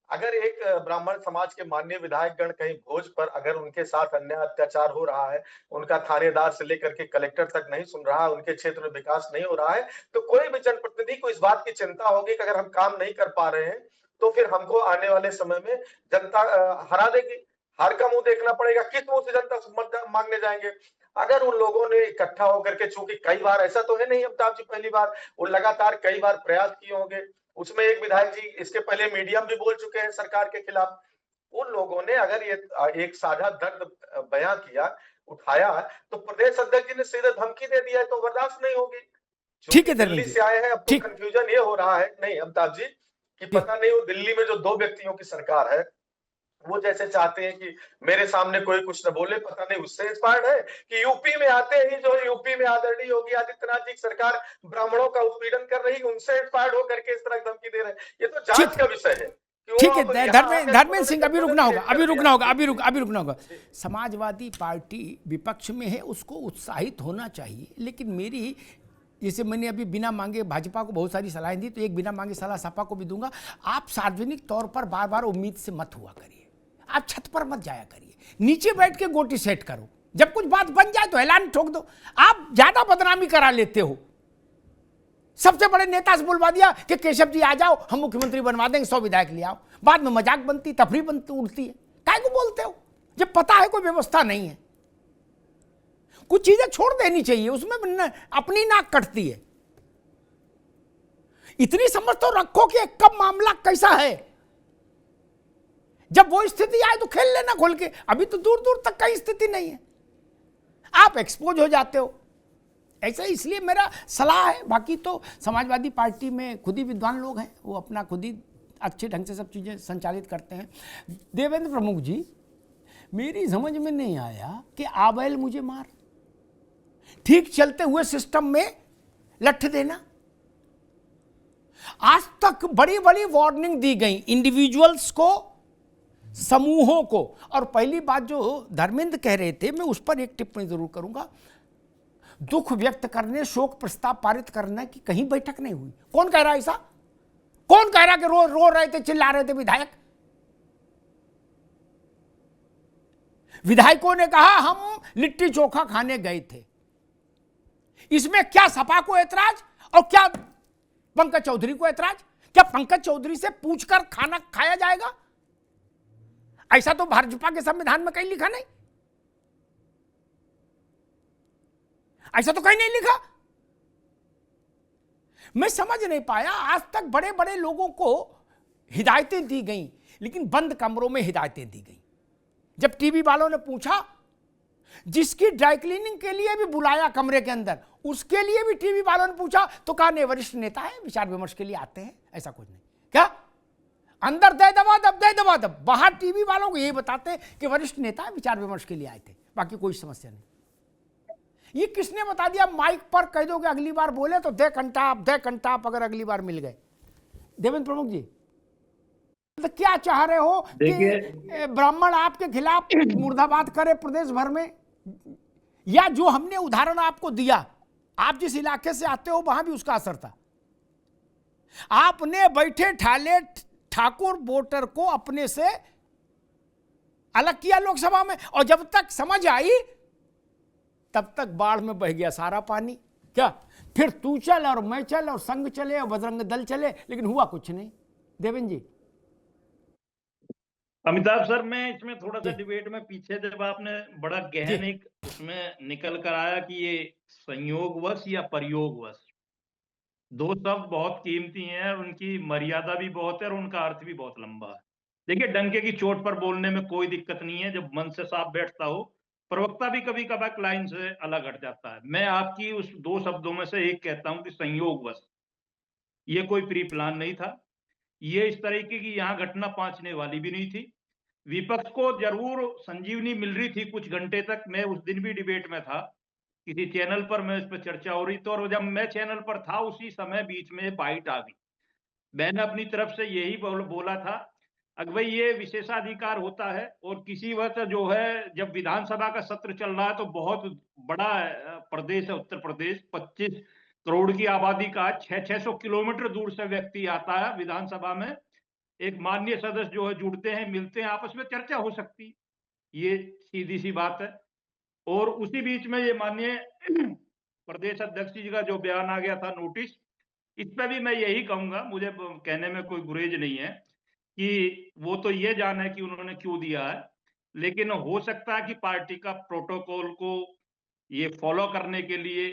S17: अगर एक ब्राह्मण समाज के माननीय विधायक गण कहीं भोज पर अगर उनके साथ अन्याय अत्याचार हो रहा है, उनका थानेदार से लेकर के कलेक्टर तक नहीं सुन रहा है, उनके क्षेत्र में विकास नहीं हो रहा है, तो कोई भी जनप्रतिनिधि को इस बात की चिंता होगी कि अगर हम काम नहीं कर पा रहे हैं तो फिर हमको आने वाले समय में जनता हरा देगी, हार का मुंह देखना पड़ेगा। किस मुंह से जनता मत मांगने जाएंगे? अगर उन लोगों ने इकट्ठा होकर के, चूंकि कई बार ऐसा तो है नहीं अमिताभ जी पहली बार, वो लगातार कई बार प्रयास किए होंगे, उसमें एक विधायक जी इसके पहले मीडियम भी बोल चुके हैं सरकार के खिलाफ। उन लोगों ने अगर ये एक साझा दर्द बयां किया, उठाया, तो प्रदेश अध्यक्ष जी ने सीधे धमकी दे दिया है, तो बर्दाश्त नहीं होगी।
S9: ठीक है,
S17: दिल्ली से आए हैं, अब तो कंफ्यूजन ये हो रहा है नहीं अमिताभ जी कि पता नहीं वो दिल्ली में जो दो व्यक्तियों की सरकार है, वो जैसे चाहते हैं कि मेरे सामने कोई कुछ न बोले, पता नहीं उससे इंस्पायर्ड है कि यूपी में आते ही जो यूपी में आदरणीय योगी आदित्यनाथ जी की सरकार ब्राह्मणों का उत्पीड़न कर रही है, उनसे इंस्पायर्ड होकर के इस तरह की धमकी दे रहे हैं। ये तो जांच का विषय है।
S9: ठीक है धर्मेंद्र सिंह, अभी रुकना होगा। समाजवादी पार्टी विपक्ष में है, उसको उत्साहित होना चाहिए, लेकिन मेरी, जैसे मैंने अभी बिना मांगे भाजपा को बहुत सारी सलाहें दी, तो एक बिना मांगे सलाह सपा को भी दूंगा। आप सार्वजनिक तौर पर बार बार उम्मीद से मत हुआ करिए, आप छत पर मत जाया करिए, नीचे बैठ के गोटी सेट करो, जब कुछ बात बन जाए तो ऐलान ठोक दो। आप ज्यादा बदनामी करा लेते हो। सबसे बड़े नेता से बुलवा दिया कि केशव जी आ जाओ, हम मुख्यमंत्री बनवा देंगे, 100 विधायक ले आओ। बाद में मजाक बनती, तफरी बनती, उड़ती है। काय को बोलते हो जब पता है कोई व्यवस्था नहीं है? कुछ चीजें छोड़ देनी चाहिए, उसमें अपनी नाक कटती है। इतनी समझ तो रखो कि कब मामला कैसा है, जब वो स्थिति आए तो खेल लेना खोल के। अभी तो दूर दूर तक कई स्थिति नहीं है, आप एक्सपोज हो जाते हो ऐसा। इसलिए मेरा सलाह है, बाकी तो समाजवादी पार्टी में खुद ही विद्वान लोग हैं, वो अपना खुद ही अच्छे ढंग से सब चीजें संचालित करते हैं। देवेंद्र प्रमुख जी, मेरी समझ में नहीं आया कि आबैल मुझे मार, ठीक चलते हुए सिस्टम में लठ देना। आज तक बड़ी बड़ी वार्निंग दी गई इंडिविजुअल्स को, समूहों को। और पहली बात जो धर्मेंद्र कह रहे थे, मैं उस पर एक टिप्पणी जरूर करूंगा। दुख व्यक्त करने, शोक प्रस्ताव पारित करने की कहीं बैठक नहीं हुई। कौन कह रहा है ऐसा? कौन कह रहा कि रो रहे थे, चिल्ला रहे थे विधायक? विधायकों ने कहा हम लिट्टी चोखा खाने गए थे। इसमें क्या सपा को ऐतराज और क्या पंकज चौधरी को ऐतराज? क्या पंकज चौधरी से पूछकर खाना खाया जाएगा? ऐसा तो भाजपा के संविधान में कहीं लिखा नहीं, ऐसा तो कहीं नहीं लिखा। मैं समझ नहीं पाया, आज तक बड़े बड़े लोगों को हिदायतें दी गई, लेकिन बंद कमरों में हिदायतें दी गई। जब टीवी वालों ने पूछा, जिसकी ड्राई क्लीनिंग के लिए भी बुलाया कमरे के अंदर, उसके लिए भी टीवी वालों ने पूछा, तो कहा नहीं, वरिष्ठ नेता है, विचार विमर्श के लिए आते हैं, ऐसा कुछ नहीं। क्या अंदर दे दबा दब, बाहर टीवी वालों को यही बताते कि वरिष्ठ नेता है, विचार विमर्श के लिए आए थे, बाकी कोई समस्या नहीं। ये किसने बता दिया? माइक पर कह दो कि अगली बार बोले तो दे कंटाप अगर अगली बार मिल गए। देवेंद्र प्रमुख जी, तो क्या चाह रहे हो कि ब्राह्मण आपके खिलाफ मुर्दाबाद करे प्रदेश भर में? या जो हमने उदाहरण आपको दिया, आप जिस इलाके से आते हो वहां भी उसका असर था। आपने बैठे ठाले ठाकुर वोटर को अपने से अलग किया लोकसभा में, और जब तक समझ आई तब तक बाढ़ में बह गया सारा पानी। क्या फिर तू चल और मैं चल और संघ चले और बजरंग दल चले, लेकिन हुआ कुछ नहीं। देवेंद्र जी,
S18: अमिताभ सर, मैं इसमें थोड़ा सा डिबेट में पीछे, जब आपने बड़ा गहन एक उसमें निकल कर आया कि ये संयोगवश या परयोगवश, दो शब्द बहुत कीमती हैं, उनकी मर्यादा भी बहुत है और उनका अर्थ भी बहुत लंबा है। देखिए, डंके की चोट पर बोलने में कोई दिक्कत नहीं है जब मन से साफ बैठता हो। प्रवक्ता भी कभी कभार लाइन से अलग हट जाता है। मैं आपकी उस दो शब्दों में से एक कहता हूं कि संयोगवश। ये कोई प्री प्लान नहीं था। ये इस तरीके की यहाँ घटना पहुंचने वाली भी नहीं थी। विपक्ष को जरूर संजीवनी मिल रही थी कुछ घंटे तक। मैं उस दिन भी डिबेट में था, किसी चैनल पर मैं इस पर चर्चा हो रही थी, और जब मैं चैनल पर था उसी समय बीच में बाइट आ गई। मैंने अपनी तरफ से यही बोला था, अगर भाई ये विशेषाधिकार होता है और किसी वक्त जो है जब विधानसभा का सत्र चल रहा है तो बहुत बड़ा प्रदेश है उत्तर प्रदेश, 25 करोड़ की आबादी का, 600 किलोमीटर दूर से व्यक्ति आता है विधानसभा में। एक माननीय सदस्य जो है जुड़ते हैं, मिलते हैं, आपस में चर्चा हो सकती, ये सीधी सी बात है। और उसी बीच में ये माननीय प्रदेश अध्यक्ष जी का जो बयान आ गया था नोटिस, इस पे भी मैं यही कहूंगा, मुझे कहने में कोई गुरेज नहीं है कि वो तो ये जाने कि उन्होंने क्यों दिया है, लेकिन हो सकता है कि पार्टी का प्रोटोकॉल को ये फॉलो करने के लिए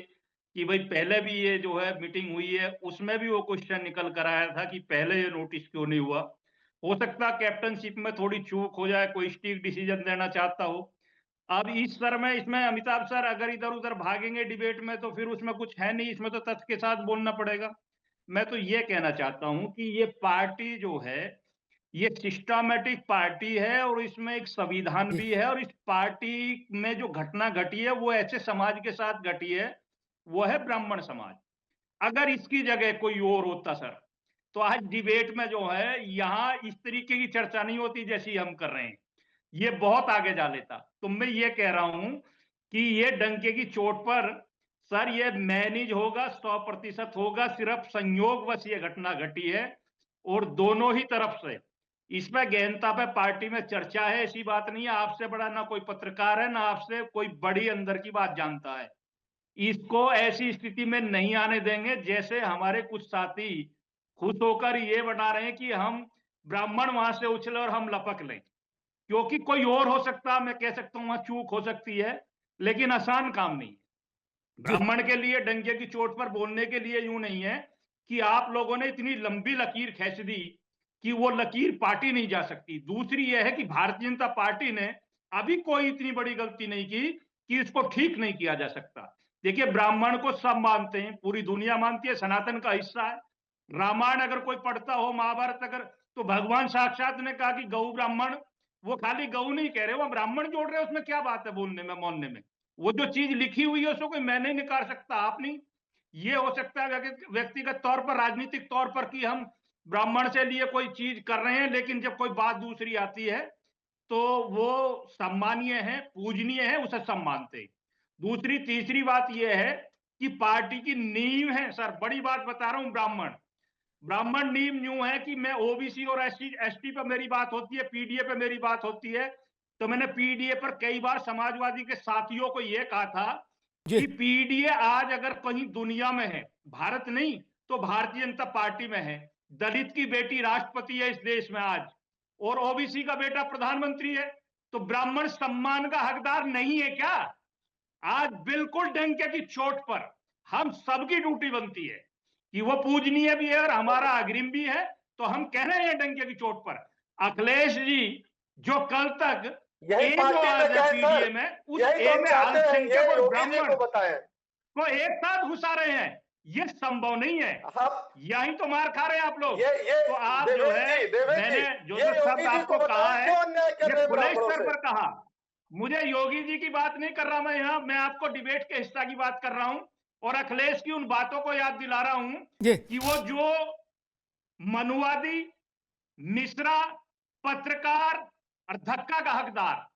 S18: कि भाई पहले भी ये जो है मीटिंग हुई है, उसमें भी वो क्वेश्चन निकल कर आया था कि पहले ये नोटिस क्यों नहीं हुआ। हो सकता है कैप्टनशिप में थोड़ी चूक हो जाए, कोई स्टिक डिसीजन देना चाहता हो। अब इस सर में इसमें अमिताभ सर अगर इधर उधर भागेंगे डिबेट में तो फिर उसमें कुछ है नहीं, इसमें तो तथ्य के साथ बोलना पड़ेगा। मैं तो ये कहना चाहता हूं कि ये पार्टी जो है ये सिस्टमैटिक पार्टी है और इसमें एक संविधान भी है, और इस पार्टी में जो घटना घटी है वो ऐसे समाज के साथ घटी है, वो है ब्राह्मण समाज। अगर इसकी जगह कोई और होता सर, तो आज डिबेट में जो है यहाँ इस तरीके की चर्चा नहीं होती जैसी हम कर रहे हैं, ये बहुत आगे जा लेता। तो मैं ये कह रहा हूं कि ये डंके की चोट पर सर ये मैनेज होगा, 100% होगा, सिर्फ संयोगवश ये घटना घटी है और दोनों ही तरफ से इसमें गहनता पे पार्टी में चर्चा है, ऐसी बात नहीं है। आपसे बड़ा ना कोई पत्रकार है, ना आपसे कोई बड़ी अंदर की बात जानता है। इसको ऐसी स्थिति में नहीं आने देंगे जैसे हमारे कुछ साथी खुश होकर ये बता रहे हैं कि हम ब्राह्मण वहां से उछले और हम लपक लें, क्योंकि कोई और हो सकता है, मैं कह सकता हूं वहां चूक हो सकती है, लेकिन आसान काम नहीं। ब्राह्मण के लिए डंके की चोट पर बोलने के लिए यूं नहीं है कि आप लोगों ने इतनी लंबी लकीर खींच दी कि वो लकीर पार्टी नहीं जा सकती। दूसरी यह है कि भारतीय जनता पार्टी ने अभी कोई इतनी बड़ी गलती नहीं की कि इसको ठीक नहीं किया जा सकता। देखिए, ब्राह्मण को सब मानते हैं, पूरी दुनिया मानती है, सनातन का हिस्सा है। रामायण अगर कोई पढ़ता हो, महाभारत अगर, तो भगवान साक्षात ने कहा कि गौ ब्राह्मण, वो खाली गौ नहीं कह रहे, वो ब्राह्मण जोड़ रहे हैं, उसमें क्या बात है बोलने में, मानने में। वो जो चीज लिखी हुई है उसको कोई मैं नहीं निकाल सकता, आप नहीं। ये हो सकता है व्यक्तिगत तौर पर, राजनीतिक तौर पर कि हम ब्राह्मण से लिए कोई चीज कर रहे हैं, लेकिन जब कोई बात दूसरी आती है तो वो सम्मानीय है, पूजनीय है, उसे सब मानते हैं। दूसरी तीसरी बात यह है कि पार्टी की नींव है सर, बड़ी बात बता रहा हूं, ब्राह्मण नींव न्यू है कि मैं ओबीसी और एसटी पर मेरी बात होती है, पीडीए पे मेरी बात होती है, तो मैंने पीडीए पर कई बार समाजवादी के साथियों को यह कहा था कि पीडीए आज अगर कहीं दुनिया में है, भारत नहीं तो भारतीय जनता पार्टी में है। दलित की बेटी राष्ट्रपति है इस देश में आज, और ओबीसी का बेटा प्रधानमंत्री है, तो ब्राह्मण सम्मान का हकदार नहीं है क्या? आज बिल्कुल डंके की चोट पर हम सबकी ड्यूटी बनती है कि वो पूजनीय भी है और हमारा अग्रिम भी है। तो हम कह रहे हैं डंके की चोट पर, अखिलेश जी जो कल तक पीडीए में उस ए में अल्पसंख्यक और ब्राह्मण को एक साथ घुसा रहे हैं, ये संभव नहीं है। यही तो मार खा रहे हैं आप लोग। तो आप जो है, मैंने जो शब्द आपको कहा है ये खुले स्तर पर कहा, मुझे योगी जी की बात नहीं कर रहा मैं यहाँ, मैं आपको डिबेट के हिस्सा की बात कर रहा हूं और अखिलेश की उन बातों को याद दिला रहा हूं कि वो जो मनुवादी, मिश्रा, पत्रकार और धक्का का हकदार,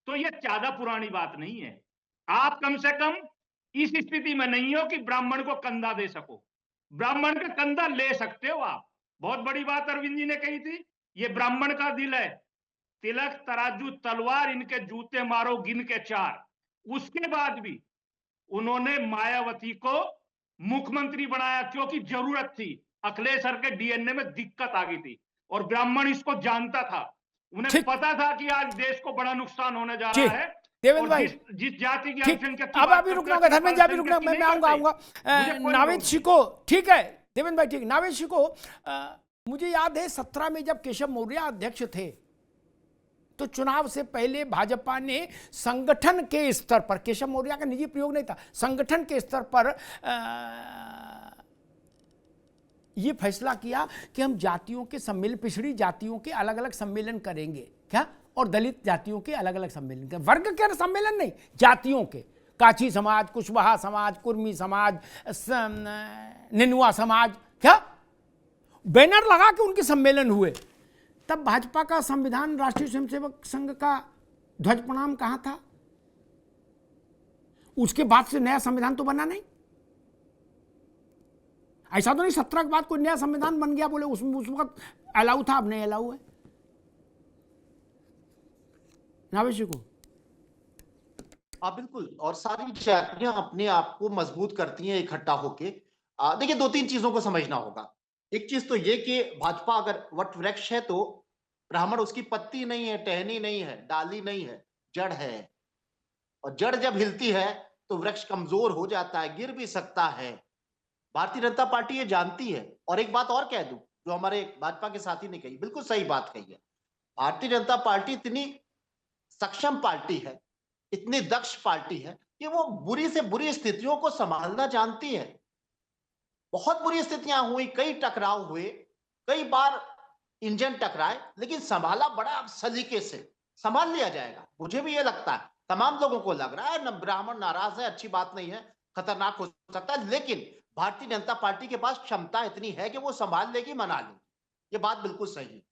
S18: तो ये ज्यादा पुरानी बात नहीं है। आप कम से कम इस स्थिति में नहीं हो कि ब्राह्मण को कंधा दे सको। ब्राह्मण का कंधा ले सकते हो आप। बहुत बड़ी बात अरविंद जी ने कही थी, ये ब्राह्मण का दिल है, तिलक तराजू तलवार इनके जूते मारो गिन के 4। उसके बाद भी उन्होंने मायावती को मुख्यमंत्री बनाया क्योंकि जरूरत थी। अखिलेश सर के डीएनए में दिक्कत आ गई थी और ब्राह्मण इसको जानता था उन्हें पता था कि आज देश को बड़ा नुकसान होने जा रहा है।
S9: देवेंद्र
S18: और
S9: भाई,
S18: जिस जाति की
S9: ठीक,
S18: अल्पसंख्यक की
S9: अब
S18: बात
S9: अभी
S18: करते
S9: रुकना
S18: हैं,
S9: होगा धर्मेंद्र जी, अभी रुकना,
S18: अल्पसंख्यक की
S9: मैं
S18: नहीं
S9: आऊंगा
S18: करते।
S9: नावेद शिको, ठीक है देवेंद्र भाई, ठीक। नावेद शिको, मुझे याद है 17 में जब केशव मौर्य अध्यक्ष थे तो चुनाव से पहले भाजपा ने संगठन के स्तर पर, केशव मौर्य का निजी प्रयोग नहीं था, संगठन के स्तर पर यह फैसला किया कि हम जातियों के सम्मेलन, पिछड़ी जातियों के अलग अलग सम्मेलन करेंगे, क्या, और दलित जातियों के अलग अलग सम्मेलन करेंगे। वर्ग के सम्मेलन नहीं, जातियों के, काची समाज, कुशवाहा समाज, कुर्मी समाज, निनुआ समाज, क्या बैनर लगा के उनके सम्मेलन हुए। तब भाजपा का संविधान, राष्ट्रीय स्वयंसेवक संघ का ध्वज प्रणाम कहां था? उसके बाद से नया संविधान तो बना नहीं। ऐसा तो नहीं 17 के बाद कोई नया संविधान बन गया बोले उसमें उस वक्त अलाउ था, अब नहीं अलाउ है। नावेशी को
S15: बिल्कुल, और सारी जातियां अपने आप को मजबूत करती हैं इकट्ठा होके। देखिए, 2-3 चीजों को समझना होगा। एक चीज तो ये कि भाजपा अगर वट वृक्ष है तो ब्राह्मण उसकी पत्ती नहीं है, टहनी नहीं है, डाली नहीं है, जड़ है। और जड़ जब हिलती है तो वृक्ष कमजोर हो जाता है, गिर भी सकता है। भारतीय जनता पार्टी ये जानती है। और एक बात और कह दूं, जो हमारे भाजपा के साथी ने कही, बिल्कुल सही बात कही है। भारतीय जनता पार्टी इतनी सक्षम पार्टी है, इतनी दक्ष पार्टी है कि वो बुरी से बुरी स्थितियों को संभालना जानती है। बहुत बुरी स्थितियां हुई, कई टकराव हुए, कई बार इंजन टकराए, लेकिन संभाला बड़ा सलीके से, संभाल लिया जाएगा। मुझे भी ये लगता है, तमाम लोगों को लग रहा है, न ब्राह्मण नाराज है, अच्छी बात नहीं है, खतरनाक हो सकता है, लेकिन भारतीय जनता पार्टी के पास क्षमता इतनी है कि वो संभाल लेगी, मना लेगी। ये बात बिल्कुल सही है।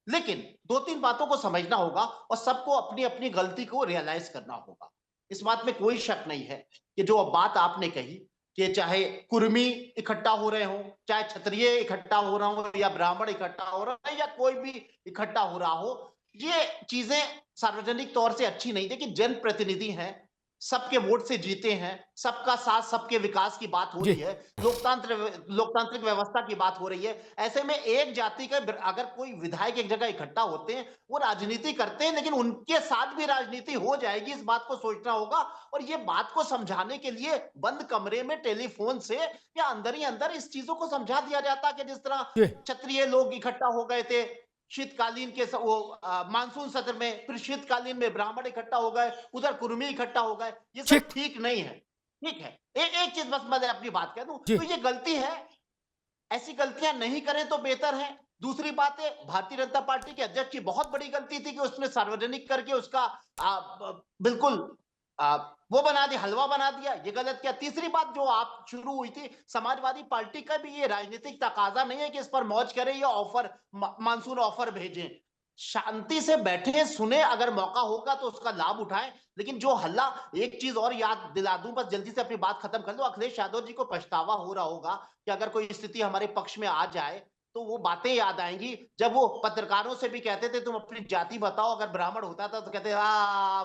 S15: लेकिन 2-3 बातों को समझना होगा और सबको अपनी अपनी गलती को रियलाइज करना होगा। इस बात में कोई शक नहीं है कि जो बात आपने कही कि चाहे कुर्मी इकट्ठा हो रहे हो, चाहे क्षत्रिय इकट्ठा हो रहा हो, या ब्राह्मण इकट्ठा हो रहा है, या कोई भी इकट्ठा हो रहा हो, ये चीजें सार्वजनिक तौर से अच्छी नहीं। देखिए, जनप्रतिनिधि हैं, सबके वोट से जीते हैं, सबका साथ, सबके विकास की बात हो रही है, लोकतांत्रिक व्यवस्था की बात हो रही है। ऐसे में एक जाति का अगर कोई विधायक एक जगह इकट्ठा होते हैं, वो राजनीति करते हैं, लेकिन उनके साथ भी राजनीति हो जाएगी, इस बात को सोचना होगा। और ये बात को समझाने के लिए बंद कमरे में टेलीफोन से या अंदर ही अंदर इस चीजों को समझा दिया जाता कि जिस तरह क्षत्रिय लोग इकट्ठा हो गए थे शीतकालीन के मानसून सत्र में, फिर शीतकालीन में ब्राह्मण इकट्ठा हो गए, उधर कुर्मी इकट्ठा हो गए। ये सब ठीक नहीं है। ठीक है, एक चीज बस मैं अपनी बात कह दूं, तो ये गलती है, ऐसी गलतियां नहीं करें तो बेहतर है। दूसरी बात है, भारतीय जनता पार्टी के अध्यक्ष की बहुत बड़ी गलती थी कि उसने सार्वजनिक करके उसका बिल्कुल वो बना दिया, हलवा बना दिया, ये गलत किया। तीसरी बात जो आप शुरू हुई थी, समाजवादी पार्टी का भी ये राजनीतिक तकाजा नहीं है कि इस पर मौज करें या ऑफर, मानसून ऑफर भेजें। शांति से बैठे सुने, अगर मौका होगा तो उसका लाभ उठाएं। लेकिन जो हल्ला, एक चीज और याद दिला दूं, बस जल्दी से अपनी बात खत्म कर दो। अखिलेश यादव जी को पछतावा हो रहा होगा कि अगर कोई स्थिति हमारे पक्ष में आ जाए तो वो बातें याद आएंगी जब वो पत्रकारों से भी कहते थे तुम अपनी जाति बताओ, अगर ब्राह्मण होता था तो कहते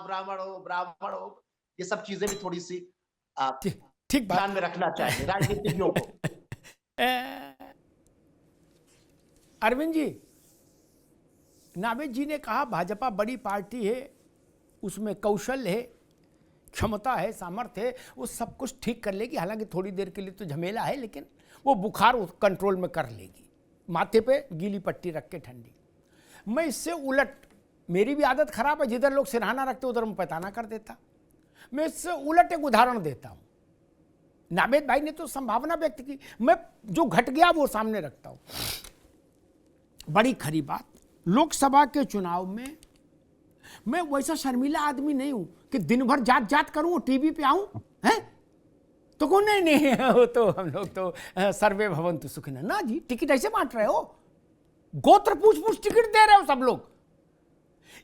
S15: ब्राह्मण हो, ब्राह्मण हो। ये सब चीजें भी थोड़ी सी ठीक ध्यान में रखना चाहिए राजनीतिज्ञों को।
S9: अरविंद जी, नावेद जी ने कहा भाजपा बड़ी पार्टी है, उसमें कौशल है, क्षमता है, सामर्थ्य है, वो सब कुछ ठीक कर लेगी। हालांकि थोड़ी देर के लिए तो झमेला है, लेकिन वो बुखार कंट्रोल में कर लेगी, माथे पे गीली पट्टी रख के ठंडी। मैं इससे उलट, मेरी भी आदत खराब है, जिधर लोग सिरहाना रखते उधर मैं पैताना कर देता। मैं इससे उलट एक उदाहरण देता हूं। नावेद भाई ने तो संभावना व्यक्त की, मैं जो घट गया वो सामने रखता हूं। बड़ी खरी बात, लोकसभा के चुनाव में मैं वैसा शर्मीला आदमी नहीं हूं कि दिन भर जात जात करूं, टीवी पे आऊं, हैं तो कौन नहीं हो, तो हम लोग तो सर्वे भवन्तु सुखिनः ना जी। टिकट ऐसे बांट रहे हो, गोत्र पूछ पूछ टिकट दे रहे हो सब लोग।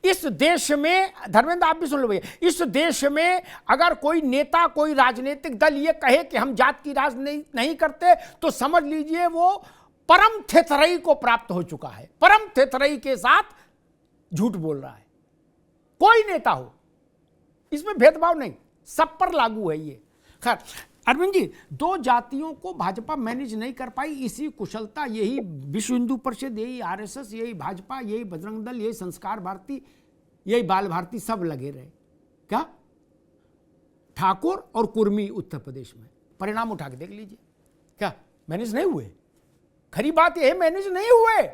S9: इस देश में, धर्मेंद्र आप भी सुन लो भैया, इस देश में अगर कोई नेता, कोई राजनीतिक दल ये कहे कि हम जात की राज नहीं करते, तो समझ लीजिए वो परम थेथरई को प्राप्त हो चुका है। परम थेथरई के साथ झूठ बोल रहा है। कोई नेता हो, इसमें भेदभाव नहीं, सब पर लागू है ये। खैर, अरविंद जी, दो जातियों को भाजपा मैनेज नहीं कर पाई, इसी कुशलता, यही विश्व हिंदू परिषद, यही आरएसएस, यही भाजपा, यही बजरंग दल, यही संस्कार भारती, यही बाल भारती, सब लगे रहे। क्या ठाकुर और कुर्मी उत्तर प्रदेश में परिणाम उठा के देख लीजिए, क्या मैनेज नहीं हुए? खरी बात यह है, मैनेज नहीं हुए।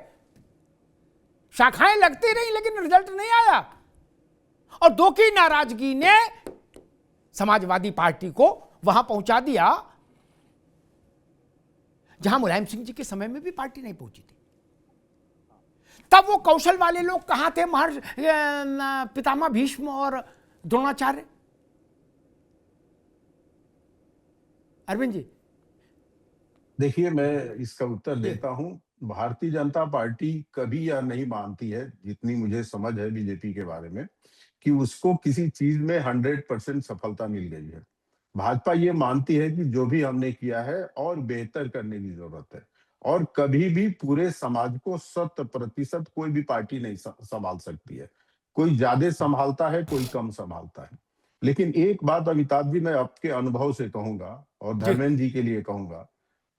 S9: शाखाएं लगती रही लेकिन रिजल्ट नहीं आया, और दो की नाराजगी ने समाजवादी पार्टी को वहां पहुंचा दिया जहां मुलायम सिंह जी के समय में भी पार्टी नहीं पहुंची थी। तब वो कौशल वाले लोग कहां थे? महर्षि पितामह भीष्म और द्रोणाचार्य। अरविंद जी,
S16: देखिए, मैं इसका उत्तर देता हूं। भारतीय जनता पार्टी कभी यह नहीं मानती है, जितनी मुझे समझ है बीजेपी के बारे में, कि उसको किसी चीज में 100% सफलता मिल गई है। भाजपा ये मानती है कि जो भी हमने किया है और बेहतर करने की जरूरत है, और कभी भी पूरे समाज को 100% कोई भी पार्टी नहीं संभाल सकती है। कोई ज्यादा संभालता है, कोई कम संभालता है। लेकिन एक बात अमिताभ जी मैं आपके अनुभव से कहूंगा और धर्मेंद्र जी के लिए कहूंगा,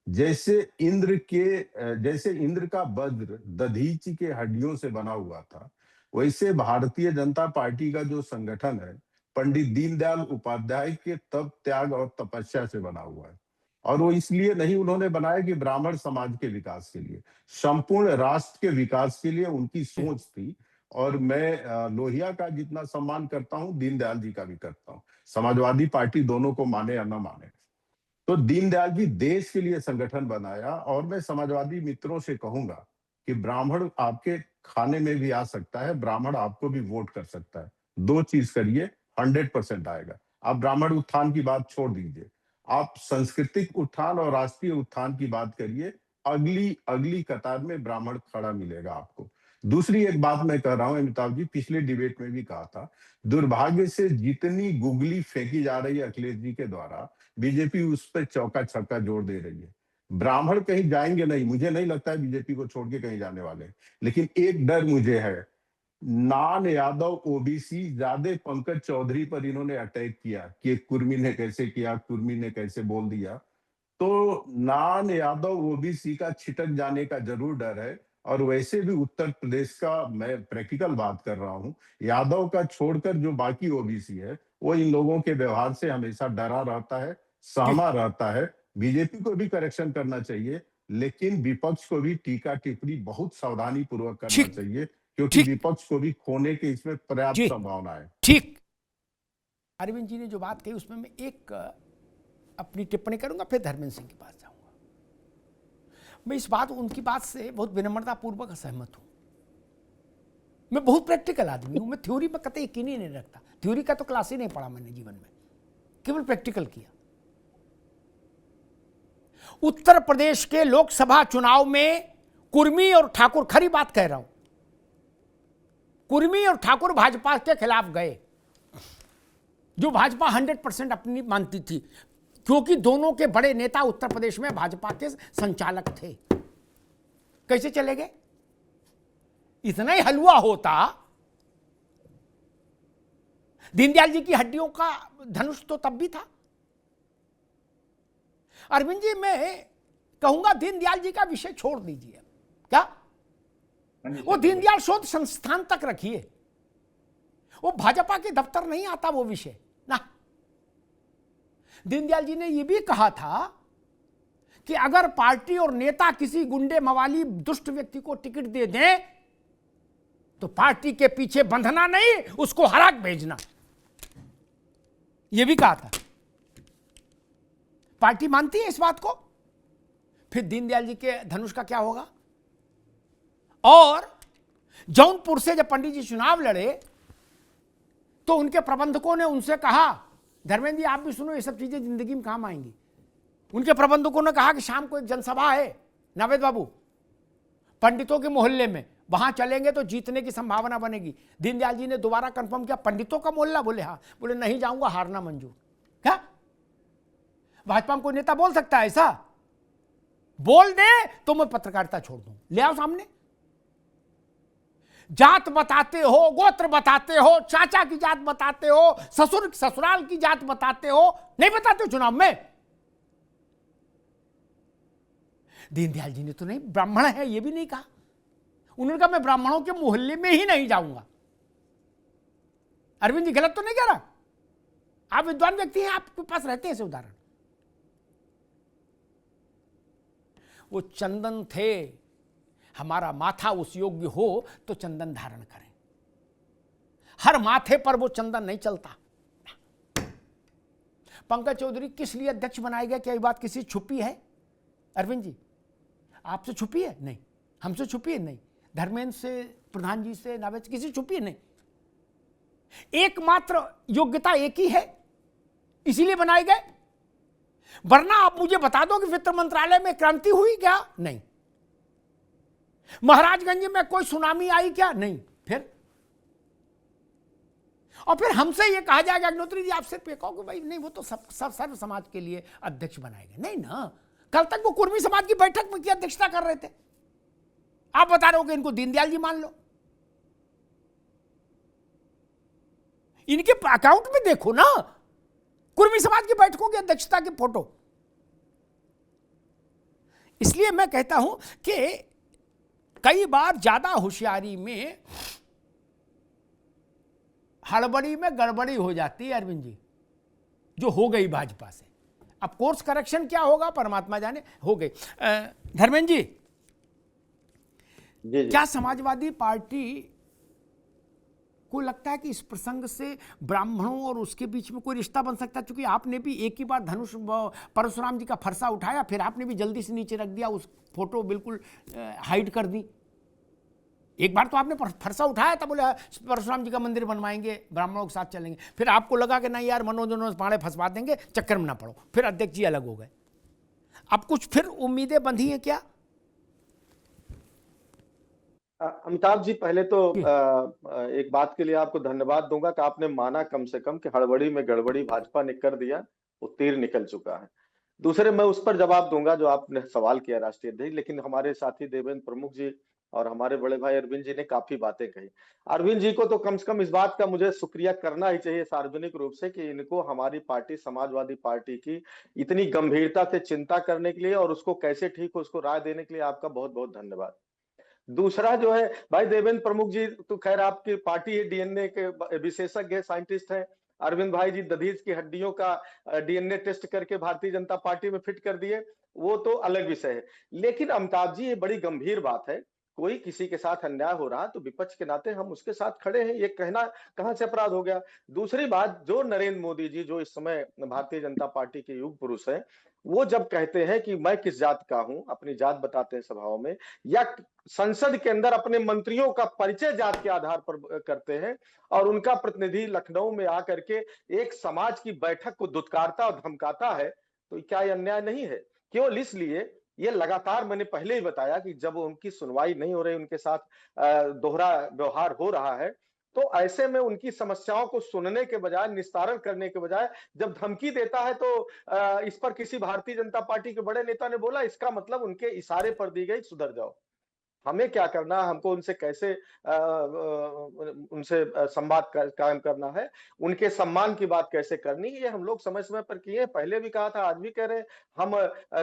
S16: जैसे इंद्र का वज्र दधीचि के हड्डियों से बना हुआ था, वैसे भारतीय जनता पार्टी का जो संगठन है पंडित दीनदयाल उपाध्याय के तप, त्याग और तपस्या से बना हुआ है। और वो इसलिए नहीं उन्होंने बनाया कि ब्राह्मण समाज के विकास के लिए, संपूर्ण राष्ट्र के विकास के लिए उनकी सोच थी। और मैं लोहिया का जितना सम्मान करता हूं, दीनदयाल जी का भी करता हूं। समाजवादी पार्टी दोनों को माने या न माने, तो दीनदयाल जी देश के लिए संगठन बनाया। और मैं समाजवादी मित्रों से कहूंगा कि ब्राह्मण आपके खाने में भी आ सकता है, ब्राह्मण आपको भी वोट कर सकता है। दो चीज करिए, 100% आएगा। आप ब्राह्मण उत्थान की बात छोड़ दीजिए, आप सांस्कृतिक उत्थान और राष्ट्रीय उत्थान की बात करिए, अगली कतार में ब्राह्मण खड़ा मिलेगा आपको। दूसरी एक बात मैं कह रहा हूं अमिताभ जी, पिछले डिबेट में भी कहा था, दुर्भाग्य से जितनी गुगली फेंकी जा रही है अखिलेश जी के द्वारा, बीजेपी उस पर चौका छक्का जोड़ दे रही है। ब्राह्मण कहीं जाएंगे नहीं, मुझे नहीं लगता है बीजेपी को छोड़ के कहीं जाने वाले। लेकिन एक डर मुझे है, नान यादव ओबीसी ज्यादा पंकज चौधरी पर इन्होंने अटैक किया कि कुर्मी ने कैसे किया, कुर्मी ने कैसे बोल दिया, तो नान यादव ओबीसी का छिटक जाने का जरूर डर है। और वैसे भी उत्तर प्रदेश का, मैं प्रैक्टिकल बात कर रहा हूं, यादव का छोड़कर जो बाकी ओबीसी है वो इन लोगों के व्यवहार से हमेशा डरा रहता है, सहमा रहता है। बीजेपी को भी करेक्शन करना चाहिए, लेकिन विपक्ष को भी टीका टिप्पणी बहुत सावधानी पूर्वक करना चाहिए, क्योंकि विपक्ष को भी खोने की इसमें पर्याप्त संभावना है।
S9: ठीक, अरविंद जी ने जो बात कही उसमें मैं एक अपनी टिप्पणी करूंगा, फिर धर्मेंद्र सिंह के पास जाऊंगा। मैं इस बात, उनकी बात से बहुत विनम्रता पूर्वक असहमत हूं। मैं बहुत प्रैक्टिकल आदमी हूं, मैं थ्योरी में कतई यकीन ही नहीं रखता। थ्योरी का तो क्लास ही नहीं पढ़ा मैंने जीवन में, केवल प्रैक्टिकल किया। उत्तर प्रदेश के लोकसभा चुनाव में कुर्मी और ठाकुर, खरी बात कह रहा हूं, कुर्मी और ठाकुर भाजपा के खिलाफ गए, जो भाजपा 100% अपनी मानती थी, क्योंकि दोनों के बड़े नेता उत्तर प्रदेश में भाजपा के संचालक थे। कैसे चले गए? इतना ही हलवा होता, दीनदयाल जी की हड्डियों का धनुष तो तब भी था। अरविंद जी, मैं कहूंगा दीनदयाल जी का विषय छोड़ दीजिए, क्या वो दीनदयाल शोध संस्थान तक रखिए, वो भाजपा के दफ्तर नहीं आता वो विषय ना। दीनदयाल जी ने यह भी कहा था कि अगर पार्टी और नेता किसी गुंडे मवाली दुष्ट व्यक्ति को टिकट दे दें तो पार्टी के पीछे बंधना नहीं, उसको हरा के भेजना, यह भी कहा था। पार्टी मानती है इस बात को। फिर दीनदयाल जी के धनुष का क्या होगा? और जौनपुर से जब पंडित जी चुनाव लड़े तो उनके प्रबंधकों ने उनसे कहा, धर्मेंद्र जी आप भी सुनो, ये सब चीजें जिंदगी में काम आएंगी। उनके प्रबंधकों ने कहा कि शाम को एक जनसभा है नावेद बाबू पंडितों के मोहल्ले में, वहां चलेंगे तो जीतने की संभावना बनेगी। दीनदयाल जी ने दोबारा कंफर्म किया, पंडितों का मोहल्ला? बोले हाँ। बोले नहीं जाऊंगा, हारना मंजूर। क्या भाजपा में कोई नेता बोल सकता है ऐसा? बोल दे तो मैं पत्रकारिता छोड़ दूं। ले आओ सामने, जात बताते हो, गोत्र बताते हो, चाचा की जात बताते हो, ससुराल की जात बताते हो, नहीं बताते हो चुनाव में? दीनदयाल जी ने तो नहीं, ब्राह्मण है ये भी नहीं कहा। उन्होंने कहा मैं ब्राह्मणों के मोहल्ले में ही नहीं जाऊंगा। अरविंद जी गलत तो नहीं कह रहा? आप विद्वान व्यक्ति हैं, आपके पास रहते हैं ऐसे उदाहरण। वो चंदन थे, हमारा माथा उस योग्य हो तो चंदन धारण करें। हर माथे पर वो चंदन नहीं चलता। पंकज चौधरी किस लिए अध्यक्ष बनाया गया? क्या ये बात किसी छुपी है? अरविंद जी आपसे छुपी है? नहीं। हमसे छुपी है? नहीं। धर्मेंद्र से, प्रधान जी से, नावेद से, किसी छुपी है? नहीं। एकमात्र योग्यता एक ही है, इसीलिए बनाए गए। वरना आप मुझे बता दो कि वित्त मंत्रालय में क्रांति हुई क्या? नहीं। महाराजगंज में कोई सुनामी आई क्या? नहीं। फिर और फिर हमसे ये कहा जाएगा अग्निहोत्री जी आप सिर्फ ये कहो कि भाई नहीं वो तो सब सर्व समाज के लिए अध्यक्ष बनाए गए। नहीं ना, कल तक वो कुर्मी समाज की बैठक में की अध्यक्षता कर रहे थे। आप बता रहे हो कि इनको दीनदयाल जी मान लो। इनके अकाउंट में देखो ना कुर्मी समाज की बैठकों की अध्यक्षता की फोटो। इसलिए मैं कहता हूं कि कई बार ज्यादा होशियारी में हड़बड़ी में गड़बड़ी हो जाती है अरविंद जी, जो हो गई भाजपा से। अब कोर्स करेक्शन क्या होगा परमात्मा जाने, हो गई। धर्मेंद्र जी, क्या समाजवादी पार्टी को लगता है कि इस प्रसंग से ब्राह्मणों और उसके बीच में कोई रिश्ता बन सकता है? क्योंकि आपने भी एक ही बार धनुष परशुराम जी का फरसा उठाया, फिर आपने भी जल्दी से नीचे रख दिया, उस फोटो बिल्कुल हाइड कर दी। एक बार तो आपने फरसा उठाया था, बोले परशुराम जी का मंदिर बनवाएंगे, ब्राह्मणों के साथ चलेंगे। फिर आपको लगा कि नहीं यार मनोज पांडे फंसवा देंगे, चक्कर में ना पड़ो, फिर अध्यक्ष जी अलग हो गए। अब कुछ फिर उम्मीदें बंधी हैं क्या?
S17: अमिताभ जी, पहले तो एक बात के लिए आपको धन्यवाद दूंगा कि आपने माना कम से कम कि हड़बड़ी में गड़बड़ी भाजपा ने कर दिया, वो तीर निकल चुका है। दूसरे मैं उस पर जवाब दूंगा जो आपने सवाल किया राष्ट्रीय अध्यक्ष, लेकिन हमारे साथी देवेंद्र प्रमुख जी और हमारे बड़े भाई अरविंद जी ने काफी बातें कही। अरविंद जी को तो कम से कम इस बात का मुझे शुक्रिया करना ही चाहिए सार्वजनिक रूप से कि इनको हमारी पार्टी समाजवादी पार्टी की इतनी गंभीरता से चिंता करने के लिए और उसको कैसे ठीक हो उसको राय देने के लिए आपका बहुत बहुत धन्यवाद। दूसरा जो है भाई देवेंद्र प्रमुख जी तो खैर आपकी पार्टी है, डीएनए के विशेषज्ञ साइंटिस्ट हैं। अरविंद भाई जी दधीच की हड्डियों का डीएनए टेस्ट करके भारतीय जनता पार्टी में फिट कर दिए, वो तो अलग विषय है। लेकिन अमिताभ जी ये बड़ी गंभीर बात है, कोई किसी के साथ अन्याय हो रहा तो विपक्ष के नाते हम उसके साथ खड़े हैं, ये कहना कहां से अपराध हो गया। दूसरी बात, जो नरेंद्र मोदी जी जो इस समय भारतीय जनता पार्टी के युग पुरुष हैं, वो जब कहते हैं कि मैं किस जात का हूं, अपनी जात बताते हैं सभाओं में, या संसद के अंदर अपने मंत्रियों का परिचय जात के आधार पर करते हैं और उनका प्रतिनिधि लखनऊ में आकर के एक समाज की बैठक को दुत्कारता और धमकाता है, तो क्या यह अन्याय नहीं है? केवल इसलिए ये लगातार मैंने पहले ही बताया कि जब उनकी सुनवाई नहीं हो रही, उनके साथ दोहरा व्यवहार हो रहा है, तो ऐसे में उनकी समस्याओं को सुनने के बजाय, निस्तारण करने के बजाय जब धमकी देता है तो इस पर किसी भारतीय जनता पार्टी के बड़े नेता ने बोला, इसका मतलब उनके इशारे पर दी गई सुधर जाओ। हमें क्या करना है, हमको उनसे कैसे उनसे संवाद कायम करना है, उनके सम्मान की बात कैसे करनी है, ये हम लोग समय समय पर किए। पहले भी कहा था, आज भी कह रहे हैं, हम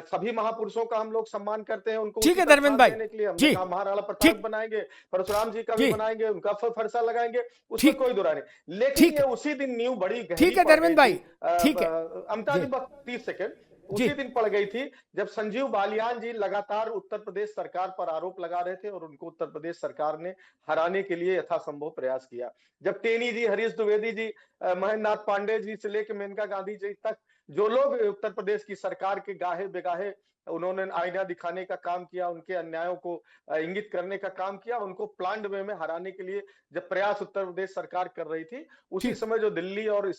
S17: सभी महापुरुषों का हम लोग सम्मान करते हैं। उनको
S9: ठीक है धर्मेंद्र भाई,
S17: देने के लिए हमने कहा महाराणा प्रताप बनाएंगे, परशुराम जी का भी बनाएंगे, उनका फरसा लगाएंगे, उसमें कोई दुरा नहीं। लेकिन ये उसी दिन न्यू बड़ी गहरी,
S9: ठीक है धर्मेंद्र भाई, ठीक है
S17: अमिताभ जी, 30 सेकंड उसी दिन पड़ गई थी जब संजीव बालियान जी लगातार उत्तर प्रदेश सरकार पर आरोप लगा रहे थे और उनको उत्तर प्रदेश सरकार ने हराने के लिए यथासंभव प्रयास किया। जब टेनी जी, हरीश द्विवेदी जी, महेंद्र नाथ पांडे जी से लेकर मेनका गांधी जी तक जो लोग उत्तर प्रदेश की सरकार के गाहे बेगाहे उन्होंने आईना दिखाने का काम किया, उनके अन्यायों को इंगित करने का काम किया, उनको प्लान्ड वे में हराने के लिए जब प्रयास उत्तर प्रदेश सरकार कर रही थी, उसी समय जो दिल्ली और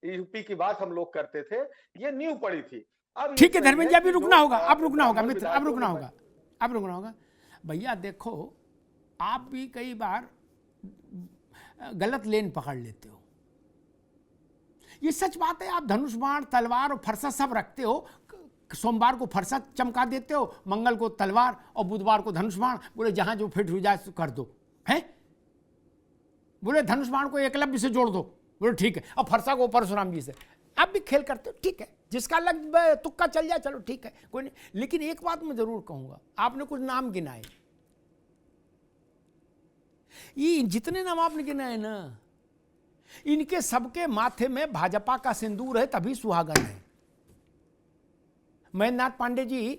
S17: यूपी की बात हम लोग करते थे, ये नींव पड़ी थी। अब
S9: ठीक है धर्मेंद्र जी, अभी रुकना होगा, अब रुकना होगा मित्र, अब रुकना होगा, अब रुकना होगा। भैया देखो, आप भी कई बार गलत लेन पकड़ लेते हो, ये सच बात है। आप धनुष बाण, तलवार और फरसा सब रखते हो, सोमवार को फरसा चमका देते हो, मंगल को तलवार और बुधवार को धनुष बाण, बोले जहां जो फिट हो जाए तो कर दो, है बोले धनुष बाण को एकलव्य से जोड़ दो, बोले ठीक है, और फरसा को परशुराम जी से। आप भी खेल करते हो, ठीक है, जिसका लग तुक्का चल जाए चलो ठीक है, कोई नहीं। लेकिन एक बात मैं जरूर कहूंगा, आपने कुछ नाम गिनाए, ये जितने नाम आपने गिनाए ना, इनके सबके माथे में भाजपा का सिंदूर है, तभी सुहागन है। महेंद्र नाथ पांडे जी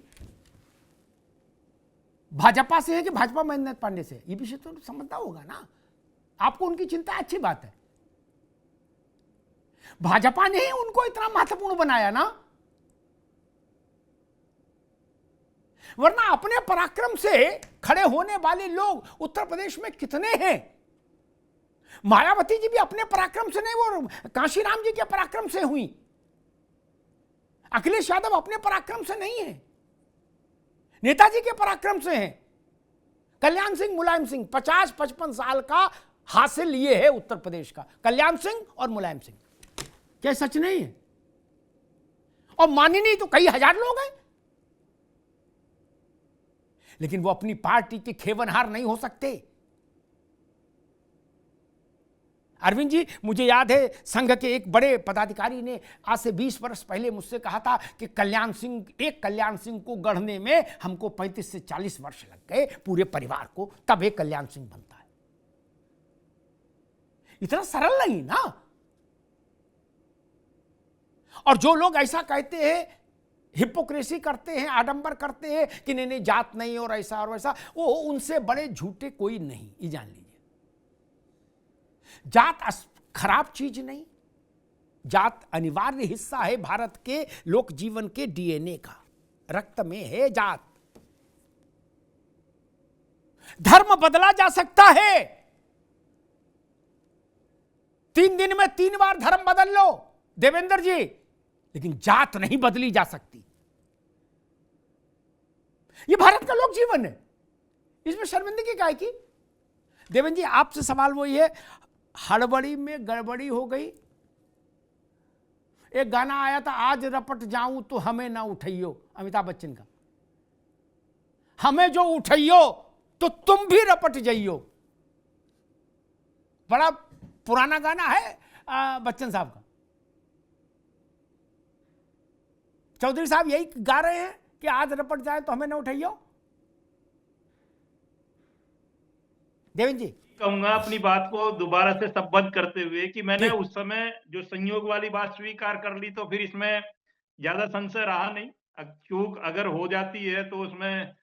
S9: भाजपा से है कि भाजपा महेंद्र नाथ पांडे से, ये विषय तो समझता होगा ना। आपको उनकी चिंता, अच्छी बात है। भाजपा ने ही उनको इतना महत्वपूर्ण बनाया ना, वरना अपने पराक्रम से खड़े होने वाले लोग उत्तर प्रदेश में कितने हैं। मायावती जी भी अपने पराक्रम से नहीं, वो कांशीराम जी के पराक्रम से हुई। अखिलेश यादव अपने पराक्रम से नहीं है, नेताजी के पराक्रम से हैं। कल्याण सिंह, मुलायम सिंह 50-55 साल का हासिल ये है उत्तर प्रदेश का, कल्याण सिंह और मुलायम सिंह। क्या सच नहीं है? और मानी नहीं तो कई हजार लोग हैं, लेकिन वो अपनी पार्टी के खेवनहार नहीं हो सकते। अरविंद जी, मुझे याद है संघ के एक बड़े पदाधिकारी ने आज से 20 वर्ष पहले मुझसे कहा था कि कल्याण सिंह को गढ़ने में हमको 35 से 40 वर्ष लग गए, पूरे परिवार को, तब एक कल्याण सिंह बनता है। इतना सरल नहीं ना। और जो लोग ऐसा कहते हैं, हिपोक्रेसी करते हैं, आडंबर करते हैं कि नहीं जात नहीं और ऐसा और वैसा, वो उनसे बड़े झूठे कोई नहीं, ये जान लीजिए। जात खराब चीज नहीं, जात अनिवार्य हिस्सा है भारत के लोक जीवन के डीएनए का, रक्त में है जात। धर्म बदला जा सकता है, 3 दिन में 3 बार धर्म बदल लो देवेंद्र जी, लेकिन जात नहीं बदली जा सकती। ये भारत का लोक जीवन है, इसमें शर्मिंदगी क्या है की? देवेंद्र जी, आपसे सवाल वही है, हड़बड़ी में गड़बड़ी हो गई। एक गाना आया था, आज रपट जाऊं तो हमें ना उठाइयो, अमिताभ बच्चन का। हमें जो उठाइयो तो तुम भी रपट जाइयो। बड़ा पुराना गाना है बच्चन साहब का। चौधरी साहब यही गा रहे हैं कि आज रपट जाए तो हमें ना उठाइयो। देवेंद्र जी,
S18: कहूंगा अपनी बात को दोबारा से संबद्ध करते हुए कि मैंने उस समय जो संयोग वाली बात स्वीकार कर ली, तो फिर इसमें ज्यादा संशय रहा नहीं। चूक अगर हो जाती है तो उसमें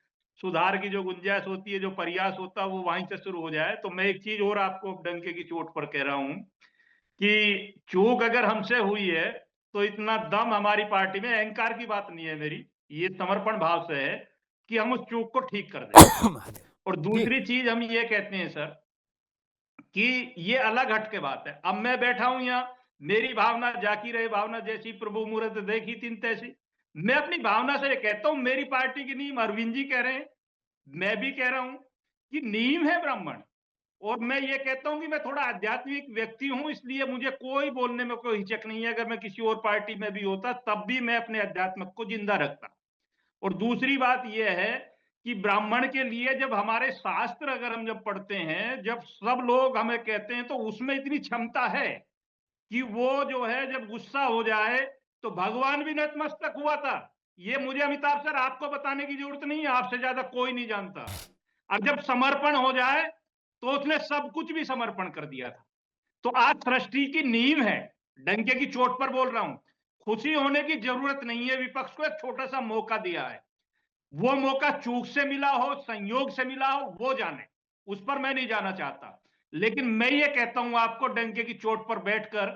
S18: सुधार की जो गुंजाइश होती है, जो प्रयास होता है, वो वहीं से शुरू हो जाए। तो मैं एक चीज और आपको डंके की चोट पर कह रहा हूं कि चूक अगर हमसे हुई है तो इतना दम हमारी पार्टी में, अहंकार की बात नहीं है मेरी, ये समर्पण भाव से है कि हम उस चूक को ठीक कर दें। और दूसरी चीज हम ये कहते हैं सर कि ये अलग हट के बात है। अब मैं बैठा हूं यहाँ, मेरी भावना जाकी रहे भावना जैसी, प्रभु मुहूर्त देखी तीन तैसी। मैं अपनी भावना से ये कहता हूं, मेरी पार्टी की नींव अरविंद जी कह रहे हैं, मैं भी कह रहा हूं कि नींव है ब्राह्मण। और मैं ये कहता हूं कि मैं थोड़ा आध्यात्मिक व्यक्ति हूं, इसलिए मुझे कोई बोलने में कोई हिचक नहीं है। अगर मैं किसी और पार्टी में भी होता तब भी मैं अपने अध्यात्म को जिंदा रखता। और दूसरी बात यह है कि ब्राह्मण के लिए जब हमारे शास्त्र अगर हम जब पढ़ते हैं, जब सब लोग हमें कहते हैं, तो उसमें इतनी क्षमता है कि वो जो है जब गुस्सा हो जाए तो भगवान भी नतमस्तक हुआ था। ये मुझे अमिताभ सर आपको बताने की जरूरत नहीं है, आपसे ज्यादा कोई नहीं जानता। और जब समर्पण हो जाए तो उसने सब कुछ भी समर्पण कर दिया था। तो आज सृष्टि की नींव है, डंके की चोट पर बोल रहा हूं। खुशी होने की जरूरत नहीं है, विपक्ष को एक छोटा सा मौका दिया है। वो मौका चूक से मिला हो, संयोग से मिला हो, वो जाने, उस पर मैं नहीं जाना चाहता। लेकिन मैं ये कहता हूं आपको डंके की चोट पर बैठकर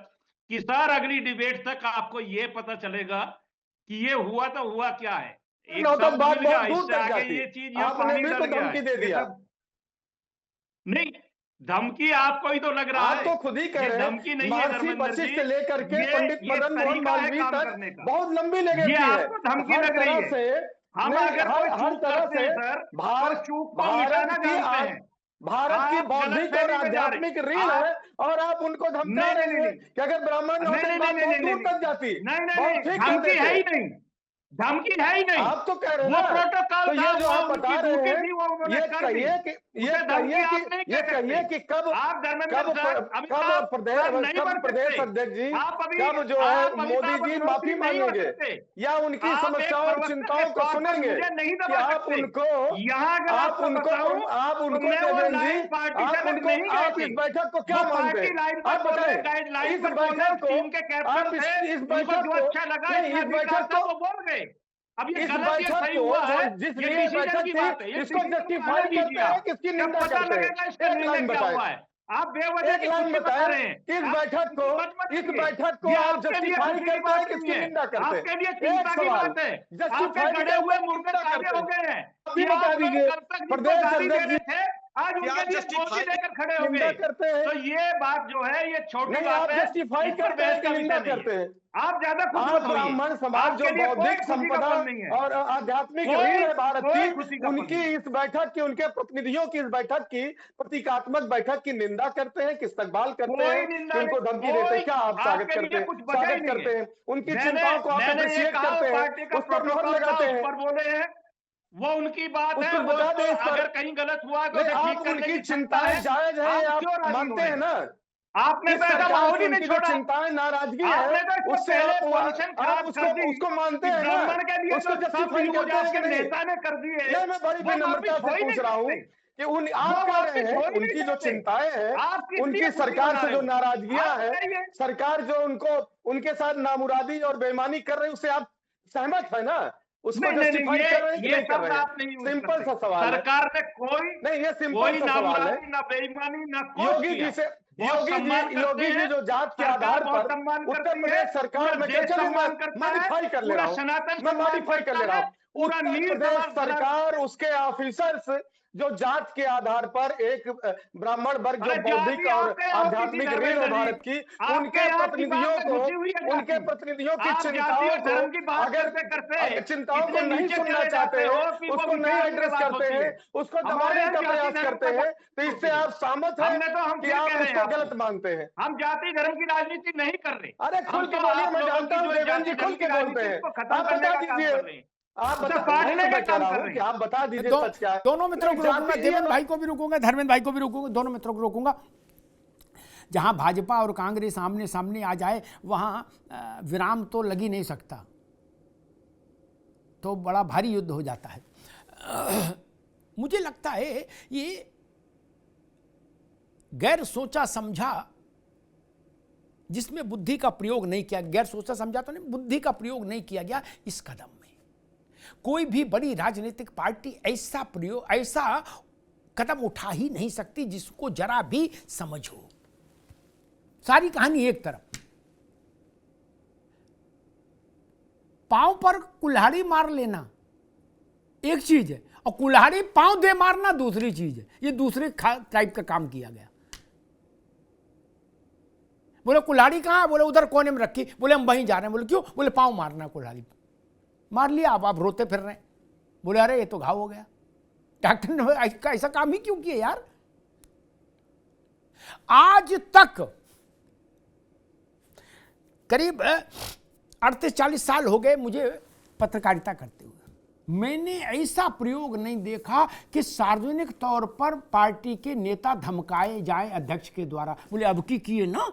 S18: कि सर अगली डिबेट तक आपको ये पता चलेगा कि ये हुआ तो हुआ क्या है। एक शब्द मिल गया, इससे आगे ये चीज यहाँ पानी डल गया
S17: धमकी दे दिया।
S18: नहीं, धमकी आपको ही तो लग रहा है।
S17: आप तो खुद ही कह रहे हैं,
S18: धमकी नहीं है
S17: महर्षि
S18: धर्मेंद्र
S17: वशिष्ठ
S18: जी,
S17: से लेकर के पंडित मदन मोहन मालवीय तक बहुत लंबी
S18: ये
S17: लेगेसी है।
S18: आपको धमकी लग रही है। हम अगर कोई
S17: हर
S18: चूक
S17: तरह
S18: करते
S17: से
S18: हैं सर,
S17: भारत
S18: चूक को मिटाना जानते हैं।
S17: भारत की
S18: आप
S17: बौद्धिक
S18: गलत
S17: और
S18: फहमी में जा रहे
S17: आध्यात्मिक
S18: हैं।
S17: रीढ़ है, और आप उनको धमका रहे हैं कि अगर ब्राह्मण होते तो बात बहुत दूर तक जाती।
S18: नहीं, धमकी है ही नहीं। धमकी है ही नहीं।
S17: आप तो कह रहे हैं
S18: वो
S17: ना,
S18: प्रोटोकॉल
S17: तो ये जो आप बता रहे हैं,
S18: थी वो उन्होंने
S17: ये
S18: कर दी।
S17: कहिए कि
S18: उसे धमकी आप नहीं कह
S17: कहिए कि कब
S18: आप धर्मेंद्र
S17: कब
S18: साहब, अमित साहब,
S17: प्रदेश
S18: आप नहीं बन
S17: प्रदेश
S18: सकते।
S17: अध्यक्ष जी
S18: आप अभी
S17: कब जो है
S18: आप अमिताभ
S17: मोदी जी
S18: अग्रवाल
S17: माफी
S18: नहीं बन
S17: मांगेंगे
S18: सकते।
S17: या उनकी
S18: आप एक
S17: समस्याओं और
S18: प्रवक्ता
S17: चिंताओं
S18: के
S17: को
S18: तौर पर
S17: सुनेंगे
S18: मुझे नहीं
S17: कि
S18: दबा
S17: आप
S18: सकते।
S17: उनको
S18: यहाँ अगर आपको बताऊं,
S17: आप
S18: तो
S17: उनको
S18: मैं वो
S17: देवेंद्र
S18: लाइन
S17: जी
S18: पार्टी
S17: आप
S18: से अलग
S17: उनको
S18: नहीं
S17: आप
S18: गए
S17: इस
S18: थे।
S17: बैठक को क्या
S18: वो
S17: मानते
S18: पार्टी
S17: हैं?
S18: लाइन पर
S17: आप
S18: बोले,
S17: बताएं
S18: गाइडलाइन
S17: इस
S18: पर बोले,
S17: बैठक को
S18: टीम के कैप्टन
S17: आप
S18: थे,
S17: इस
S18: उनको
S17: बैठक
S18: जो
S17: को
S18: अच्छा लगा,
S17: नहीं
S18: जो
S17: इस
S18: अधिकार
S17: बैठक
S18: था
S17: को
S18: वो बोल गए। अब ये
S17: इस
S18: गलत, ये
S17: बैठक
S18: सही
S17: को
S18: हुआ है,
S17: जिस
S18: ये
S17: लिए
S18: डिसीजन
S17: बैठक
S18: की
S17: थी
S18: बात है। ये
S17: इसको
S18: डिसीजन
S17: जस्टिफाई
S18: आने
S17: करते
S18: दीजिए
S17: हैं
S18: आप।
S17: किसकी
S18: जब
S17: निंदा
S18: पता
S17: करते
S18: लगेगा
S17: हैं?
S18: इसका
S17: एक
S18: निर्णय
S17: लाइन
S18: क्या
S17: बताएं,
S18: हुआ है। आप बेवजह
S17: एक
S18: की
S17: लाइन
S18: खुशी बता
S17: बताएं
S18: रहे हैं।
S17: इस
S18: आप
S17: बैठक को
S18: मत
S17: इस
S18: मतिए।
S17: बैठक को
S18: ये
S17: आप
S18: आपके लिए
S17: जस्टिफाई
S18: खुशी की
S17: करते
S18: बात
S17: हैं
S18: नहीं
S17: किसकी
S18: है।
S17: निंदा करते
S18: आपके लिए
S17: हैं? एक
S18: चिंता की
S17: सवाल
S18: बात है। आपके
S17: जस्टिफाई
S18: गड़े
S17: करते
S18: हुए
S17: हैं
S18: मुर्दे
S17: निंदा
S18: ताजे
S17: करते
S18: हो
S17: हैं?
S18: गए हैं।
S17: आप भी
S18: कि
S17: बता
S18: आप लोग
S17: दीजिए
S18: कल तक जिनको
S17: प्रदेश
S18: गाली दे
S17: अध्यक्ष
S18: रहे
S17: जी
S18: थे, आज
S17: कि
S18: उनके
S17: आप
S18: लिए
S17: जस्टिफाई
S18: गोली देकर खड़े हो
S17: निंदा
S18: गए।
S17: करते हैं
S18: तो ये बात जो है, ये छोटी
S17: नहीं
S18: बात
S17: आप
S18: है,
S17: जस्टिफाई
S18: इस पर
S17: करते
S18: बहस
S17: हैं कि
S18: का
S17: निंदा
S18: विषय नहीं
S17: करते
S18: है।
S17: हैं?
S18: आप ज्यादा खुश
S17: आप
S18: मत होइए।
S17: ब्राह्मण समाज जो
S18: आपके लिए कोई
S17: बौद्धिक
S18: खुशी का
S17: संपदा
S18: पल नहीं है।
S17: और आध्यात्मिक
S18: कोई
S17: रीढ़ है भारत
S18: कोई खुशी
S17: की
S18: का पल
S17: उनकी
S18: नहीं है।
S17: इस बैठक की उनके प्रतिनिधियों की इस बैठक की प्रतीकात्मक बैठक की निंदा करते हैं कि इस्तकबाल करते
S18: कोई
S17: हैं
S18: निंदा
S17: कि उनको
S18: नहीं,
S17: धमकी देते हैं?
S18: कोई
S17: क्या आप स्वागत
S18: आपके
S17: करते
S18: लिए
S17: हैं?
S18: कुछ बचा ही
S17: स्वागत
S18: नहीं
S17: करते
S18: है।
S17: हैं उनकी
S18: मैंने
S17: चिंताओं को आप
S18: मैंने ये
S17: अप्रिशिएट
S18: कहा
S17: करते हैं
S18: पार्टी का
S17: उस पर मोहर
S18: प्रोटोकॉल था,
S17: लगाते
S18: उस
S17: हैं
S18: पर बोले हैं, वो उनकी बात है।
S17: उसको
S18: वो
S17: बता दें इस पर
S18: अगर कहीं गलत हुआ तो
S17: नहीं
S18: उसे ठीक
S17: आप
S18: करने
S17: उनकी
S18: की क्षमता
S17: चिंताएं
S18: है।
S17: जायज है
S18: आप
S17: आप
S18: क्यों राजी हो
S17: मानते
S18: रहे
S17: हैं
S18: हैं?
S17: ना
S18: आपने
S17: इस
S18: तो ऐसा
S17: सरकार
S18: माहौल
S17: से
S18: ही नहीं
S17: उनकी जो
S18: छोड़ा।
S17: चिंताएं नाराजगी है
S18: आपने तो इसको
S17: उससे
S18: पहले
S17: आप
S18: पोजीशन खराब कर दी
S17: उसको मानते
S18: कि
S17: हैं ना
S18: ब्राह्मण के लिए
S17: उसको
S18: जो सब
S17: जस्टिफाई
S18: यूज
S17: करते हैं कि
S18: आपके
S17: नहीं?
S18: नेता ने कर दिए,
S17: नहीं मैं बड़ी
S18: वो
S17: विनम्रता
S18: वापिस हो
S17: से
S18: ही
S17: पूछ
S18: नहीं
S17: रहा हूँ
S18: सकते।
S17: कि आप
S18: वो
S17: कह रहे
S18: वापिस
S17: हैं
S18: हो ही नहीं
S17: उनकी जो
S18: सकते।
S17: चिंताएं हैं
S18: आप किस
S17: उनकी
S18: लिए खुशी
S17: सरकार
S18: मना
S17: से
S18: रहे
S17: जो
S18: हो?
S17: नाराजगियां
S18: आप
S17: हैं
S18: बताइए।
S17: सरकार जो उनके साथ नामुरादी और बेईमानी कर रही है उससे आप सहमत है ना? उसको
S18: नहीं नहीं नहीं,
S17: जस्टिफाई कर रहे हैं कि
S18: ये
S17: नहीं कर
S18: शब्द
S17: रहे हैं?
S18: आप नहीं यूज
S17: सिंपल
S18: करते।
S17: सा सवाल है
S18: सरकार ने कोई
S17: नहीं ये सिंपल
S18: कोई
S17: सा सवाल है
S18: नामुरादी, ना बेईमानी, ना कुछ
S17: योगी
S18: किया।
S17: जी से
S18: बहुत सम्मान करते
S17: योगी जी
S18: हैं।
S17: जो जात के
S18: सरकार
S17: आधार
S18: बहुत
S17: पर
S18: सम्मान
S17: उत्तर
S18: करती है।
S17: प्रदेश सरकार
S18: पूरा
S17: में
S18: देश
S17: चलिए
S18: सम्मान करता है।
S17: मॉडिफाई कर ले
S18: पूरा
S17: रहा हूँ
S18: सनातन
S17: मैं
S18: सम्मान
S17: मॉडिफाई कर ले
S18: करता
S17: रहा
S18: है।
S17: हूँ
S18: पूरा
S17: उत्तर
S18: नील
S17: प्रदेश
S18: समाज
S17: सरकार उसके ऑफिसर्स जो जात के आधार पर एक ब्राह्मण वर्ग जो
S18: अरे
S17: बौद्धिक
S18: जाति
S17: और
S18: आपके यहाँ होती थी
S17: आध्यात्मिक रीढ़ है
S18: धर्मेंद्र जी।
S17: भारत की
S18: आपके
S17: उनके
S18: यहाँ
S17: प्रतिनिधियों
S18: दिमाग में
S17: को
S18: घुसी हुई है
S17: उनके
S18: जाति।
S17: प्रतिनिधियों की
S18: आप जाति
S17: चिंताओं
S18: और
S17: को
S18: धर्म की बात
S17: अगर
S18: करते
S17: चिंताओं को
S18: इतने
S17: नहीं
S18: नीचे
S17: सुनना
S18: चले
S17: चाहते
S18: जाते हो
S17: हैं
S18: कि वो
S17: उसको नहीं
S18: विचार
S17: एड्रेस
S18: बात
S17: करते
S18: होती
S17: हैं
S18: है।
S17: उसको
S18: हमारे
S17: दबाने
S18: यहाँ
S17: का
S18: जाति
S17: प्रयास
S18: धर्म
S17: करते
S18: का
S17: हैं तो इससे आप सहमत हैं
S18: हमने तो हम
S17: कि
S18: फिर
S17: आप
S18: कह रहे हैं
S17: उसको
S18: आपको।
S17: गलत मानते हैं?
S18: हम जाति धर्म की राजनीति नहीं कर रहे।
S17: अरे खुल
S18: हम
S17: के
S18: तो
S17: बोलिए
S18: आप
S17: मैं
S18: लोगों
S17: जानता
S18: की
S17: हूँ
S18: जो
S17: देवेंद्र जी
S18: जाति
S17: खुल
S18: धर्म
S17: के
S18: की
S17: बोलते
S18: राजनीति
S17: हैं
S18: उसको खत्म
S17: आप
S18: करने
S17: बता
S18: का काम
S17: दीजिए
S18: कर रहे हैं।
S17: आप
S18: उसे
S17: बता
S18: बांटने
S17: वही तो
S18: का
S17: मैं कह
S18: काम
S17: रहा
S18: कर
S17: हूँ
S18: रहे
S17: कि
S18: हैं।
S17: आप बता दीजिए सच क्या है
S9: दोनों मित्रों को रोकूंगा, देवेंद्र भाई को भी रोकूंगा, धर्मेंद्र भाई को भी रोकूंगा, दोनों मित्रों को रोकूंगा। जहां भाजपा और कांग्रेस आमने सामने आ जाए वहां विराम तो लग ही नहीं सकता, तो बड़ा भारी युद्ध हो जाता है। मुझे लगता है ये गैर सोचा समझा जिसमें बुद्धि का प्रयोग नहीं किया, गैर सोचा समझा तो नहीं, बुद्धि का प्रयोग नहीं किया गया इस कदम में। कोई भी बड़ी राजनीतिक पार्टी ऐसा कदम उठा ही नहीं सकती जिसको जरा भी समझ हो। सारी कहानी एक तरफ, पांव पर कुल्हाड़ी मार लेना एक चीज है और कुल्हाड़ी पांव दे मारना दूसरी चीज है। ये दूसरे टाइप का काम किया गया। बोले कुल्हाड़ी कहाँ है? बोले उधर कोने में रखी। बोले हम वहीं जा रहे हैं। बोले क्यों? बोले पांव मारना कुल्हाड़ी। मार लिया, आप रोते फिर रहे हैं। बोले अरे ये तो घाव हो गया। डॉक्टर ने ऐसा काम ही क्यों किया यार? आज तक करीब 38-40 साल हो गए मुझे पत्रकारिता करते हुए, मैंने ऐसा प्रयोग नहीं देखा कि सार्वजनिक तौर पर पार्टी के नेता धमकाए जाएं अध्यक्ष के द्वारा। बोले अब की किए ना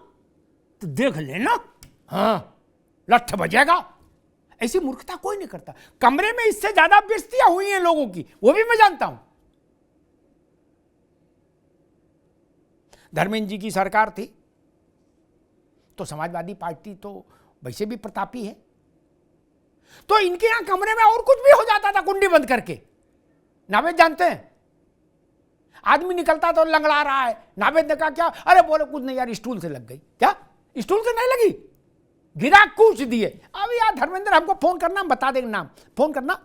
S9: तो देख लेना, हाँ लठ बजेगा। ऐसी मूर्खता कोई नहीं करता। कमरे में इससे ज्यादा बेइज्जतियां हुई हैं लोगों की, वो भी मैं जानता हूं। धर्मेंद्र जी की सरकार थी तो समाजवादी पार्टी तो वैसे भी प्रतापी है, तो इनके यहां कमरे में और कुछ भी हो जाता था कुंडी बंद करके। नावेद जानते हैं, आदमी निकलता तो लंगड़ा रहा है, नावेद ने कहा क्या? अरे बोले कुछ नहीं यार, स्टूल से लग गई। क्या स्टूल से नहीं लगी? गिरा कूच दिए। अब यार धर्मेंद्र हमको फोन करना, बता देंगे नाम, फोन करना।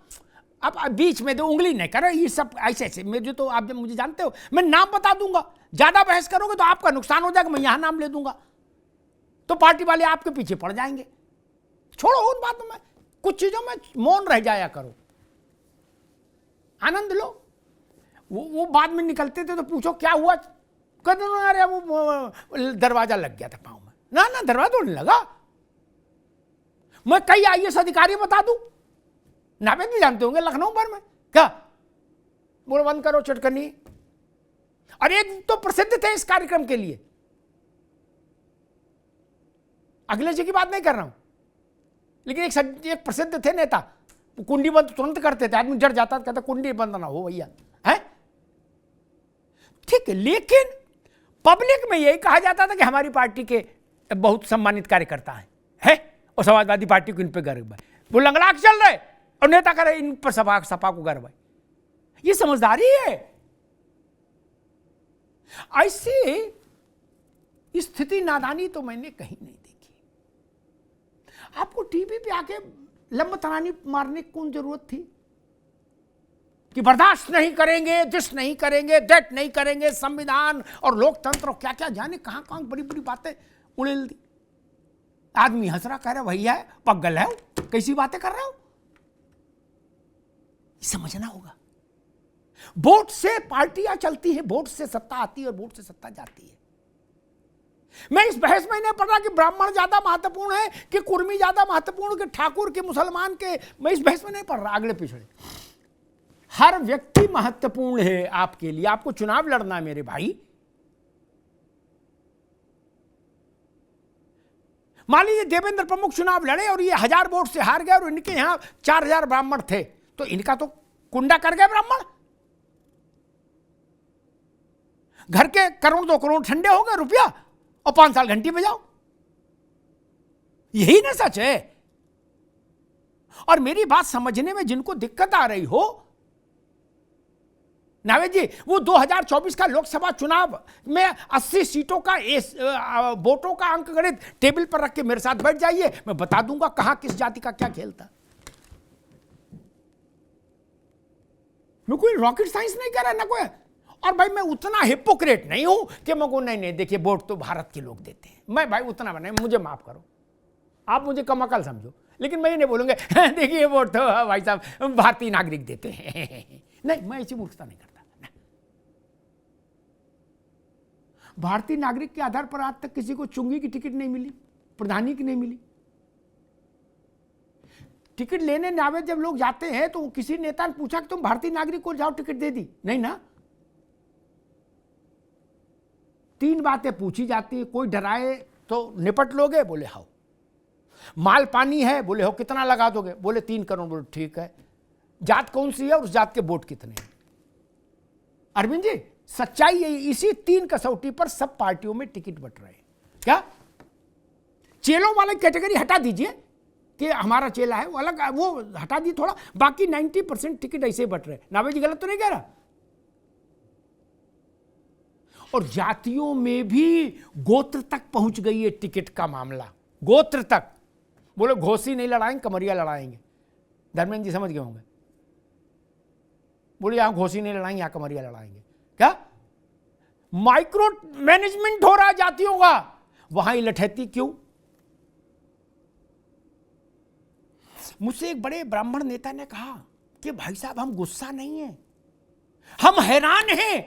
S9: अब बीच में दो उंगली नहीं करे, ये सब ऐसे ऐसे मुझे तो आप जब मुझे जानते हो, मैं नाम बता दूंगा। ज्यादा बहस करोगे तो आपका नुकसान हो जाएगा। मैं यहां नाम ले दूंगा तो पार्टी वाले आपके पीछे पड़ जाएंगे। छोड़ो उन बातों में, कुछ चीजों में मौन रह जाया करो, आनंद लो। वो बाद में निकलते थे तो पूछो क्या हुआ? कहते अरे वो दरवाजा लग गया था पाँव में। ना दरवाजा तो नहीं लगा। मैं कई IAS अधिकारी बता दूं नावेद भी जानते होंगे, लखनऊ भर में क्या बोलो बंद करो चटकनी। और एक तो प्रसिद्ध थे इस कार्यक्रम के लिए, अखिलेश जी की बात नहीं कर रहा हूं, लेकिन एक प्रसिद्ध थे नेता, कुंडी बंद तुरंत करते थे, आदमी डर जाता था, कहता कुंडी बंद ना हो भैया, है ठीक है। लेकिन पब्लिक में यही कहा जाता था कि हमारी पार्टी के बहुत सम्मानित कार्यकर्ता है और समाजवादी पार्टी को इन पर गर्व है, वो लंगड़ा के चल रहे और नेता करे इन पर सपा को गर्व है। ये समझदारी है। ऐसी स्थिति नादानी तो मैंने कहीं नहीं देखी। आपको टीवी पे आके लंबतरानी मारने की कौन जरूरत थी कि बर्दाश्त नहीं करेंगे, दिस नहीं करेंगे, दैट नहीं करेंगे, संविधान और लोकतंत्र और क्या क्या जाने कहां कहां बड़ी बड़ी बातें उड़ेल दी। आदमी हंस रहा, कह रहा भैया है पगल है, कैसी बातें कर रहा हो। समझना होगा, वोट से पार्टियां चलती हैं, वोट से सत्ता आती है और वोट से सत्ता जाती है। मैं इस बहस में नहीं पढ़ रहा कि ब्राह्मण ज्यादा महत्वपूर्ण है कि कुर्मी ज्यादा महत्वपूर्ण कि ठाकुर के मुसलमान के, मैं इस बहस में नहीं पढ़ रहा। अगले पिछड़े हर व्यक्ति महत्वपूर्ण है आपके लिए। आपको चुनाव लड़ना है मेरे भाई। मान लीजिए देवेंद्र प्रमुख चुनाव लड़े और ये 1000 वोट से हार गए और इनके यहां 4000 ब्राह्मण थे, तो इनका तो कुंडा कर गए ब्राह्मण, घर के करोड़ 2 करोड़ ठंडे हो गए रुपया और 5 साल घंटी बजाओ। यही ना सच है। और मेरी बात समझने में जिनको दिक्कत आ रही हो, नावेद जी, वो 2024 का लोकसभा चुनाव में 80 सीटों का वोटों का अंक गणित टेबल पर रख के मेरे साथ बैठ जाइए, मैं बता दूंगा कहां किस जाति का क्या खेल था। मैं कोई रॉकेट साइंस नहीं कर रहा ना कोई। और भाई मैं उतना हिपोक्रेट नहीं हूं कि मैं को नहीं देखिए वोट तो भारत के लोग देते हैं, मैं भाई उतना बने, मुझे माफ करो, आप मुझे कम अकल समझो, लेकिन मैं ये नहीं बोलूंगा देखिए वोट तो भाई साहब भारतीय नागरिक देते हैं नहीं, मैं ऐसी मूर्खता नहीं करता। भारतीय नागरिक के आधार पर आज तक किसी को चुंगी की टिकट नहीं मिली, प्रधानी की नहीं मिली। टिकट लेने नावेद जब लोग जाते हैं तो किसी नेता ने पूछा कि तुम भारतीय नागरिक को जाओ टिकट दे दी? नहीं ना। 3 बातें पूछी जाती है, कोई डराए तो निपट लोगे? बोले हाँ। माल पानी है? बोले हो। कितना लगा दोगे? बोले 3 करोड़। बोले ठीक है। जात कौन सी है और उस जात के वोट कितने हैं? अरविंद जी सच्चाई यही, इसी 3 कसौटी पर सब पार्टियों में टिकट बट रहे हैं। क्या चेलों वाले कैटेगरी हटा दीजिए कि हमारा चेला है वो अलग, वो हटा दी थोड़ा, बाकी 90% टिकट ऐसे बट रहे। नावेद जी गलत तो नहीं कह रहा। और जातियों में भी गोत्र तक पहुंच गई है टिकट का मामला, गोत्र तक। बोले घोसी नहीं लड़ाएंगे, कमरिया लड़ाएंगे। धर्मेंद्र जी समझ गए होंगे। बोले यहां घोसी नहीं लड़ाएंगे, यहां कमरिया लड़ाएंगे। क्या माइक्रो मैनेजमेंट हो रहा है जातियों का, वहां ही लठैती क्यों? मुझसे एक बड़े ब्राह्मण नेता ने कहा कि भाई साहब हम गुस्सा नहीं है, हम हैरान हैं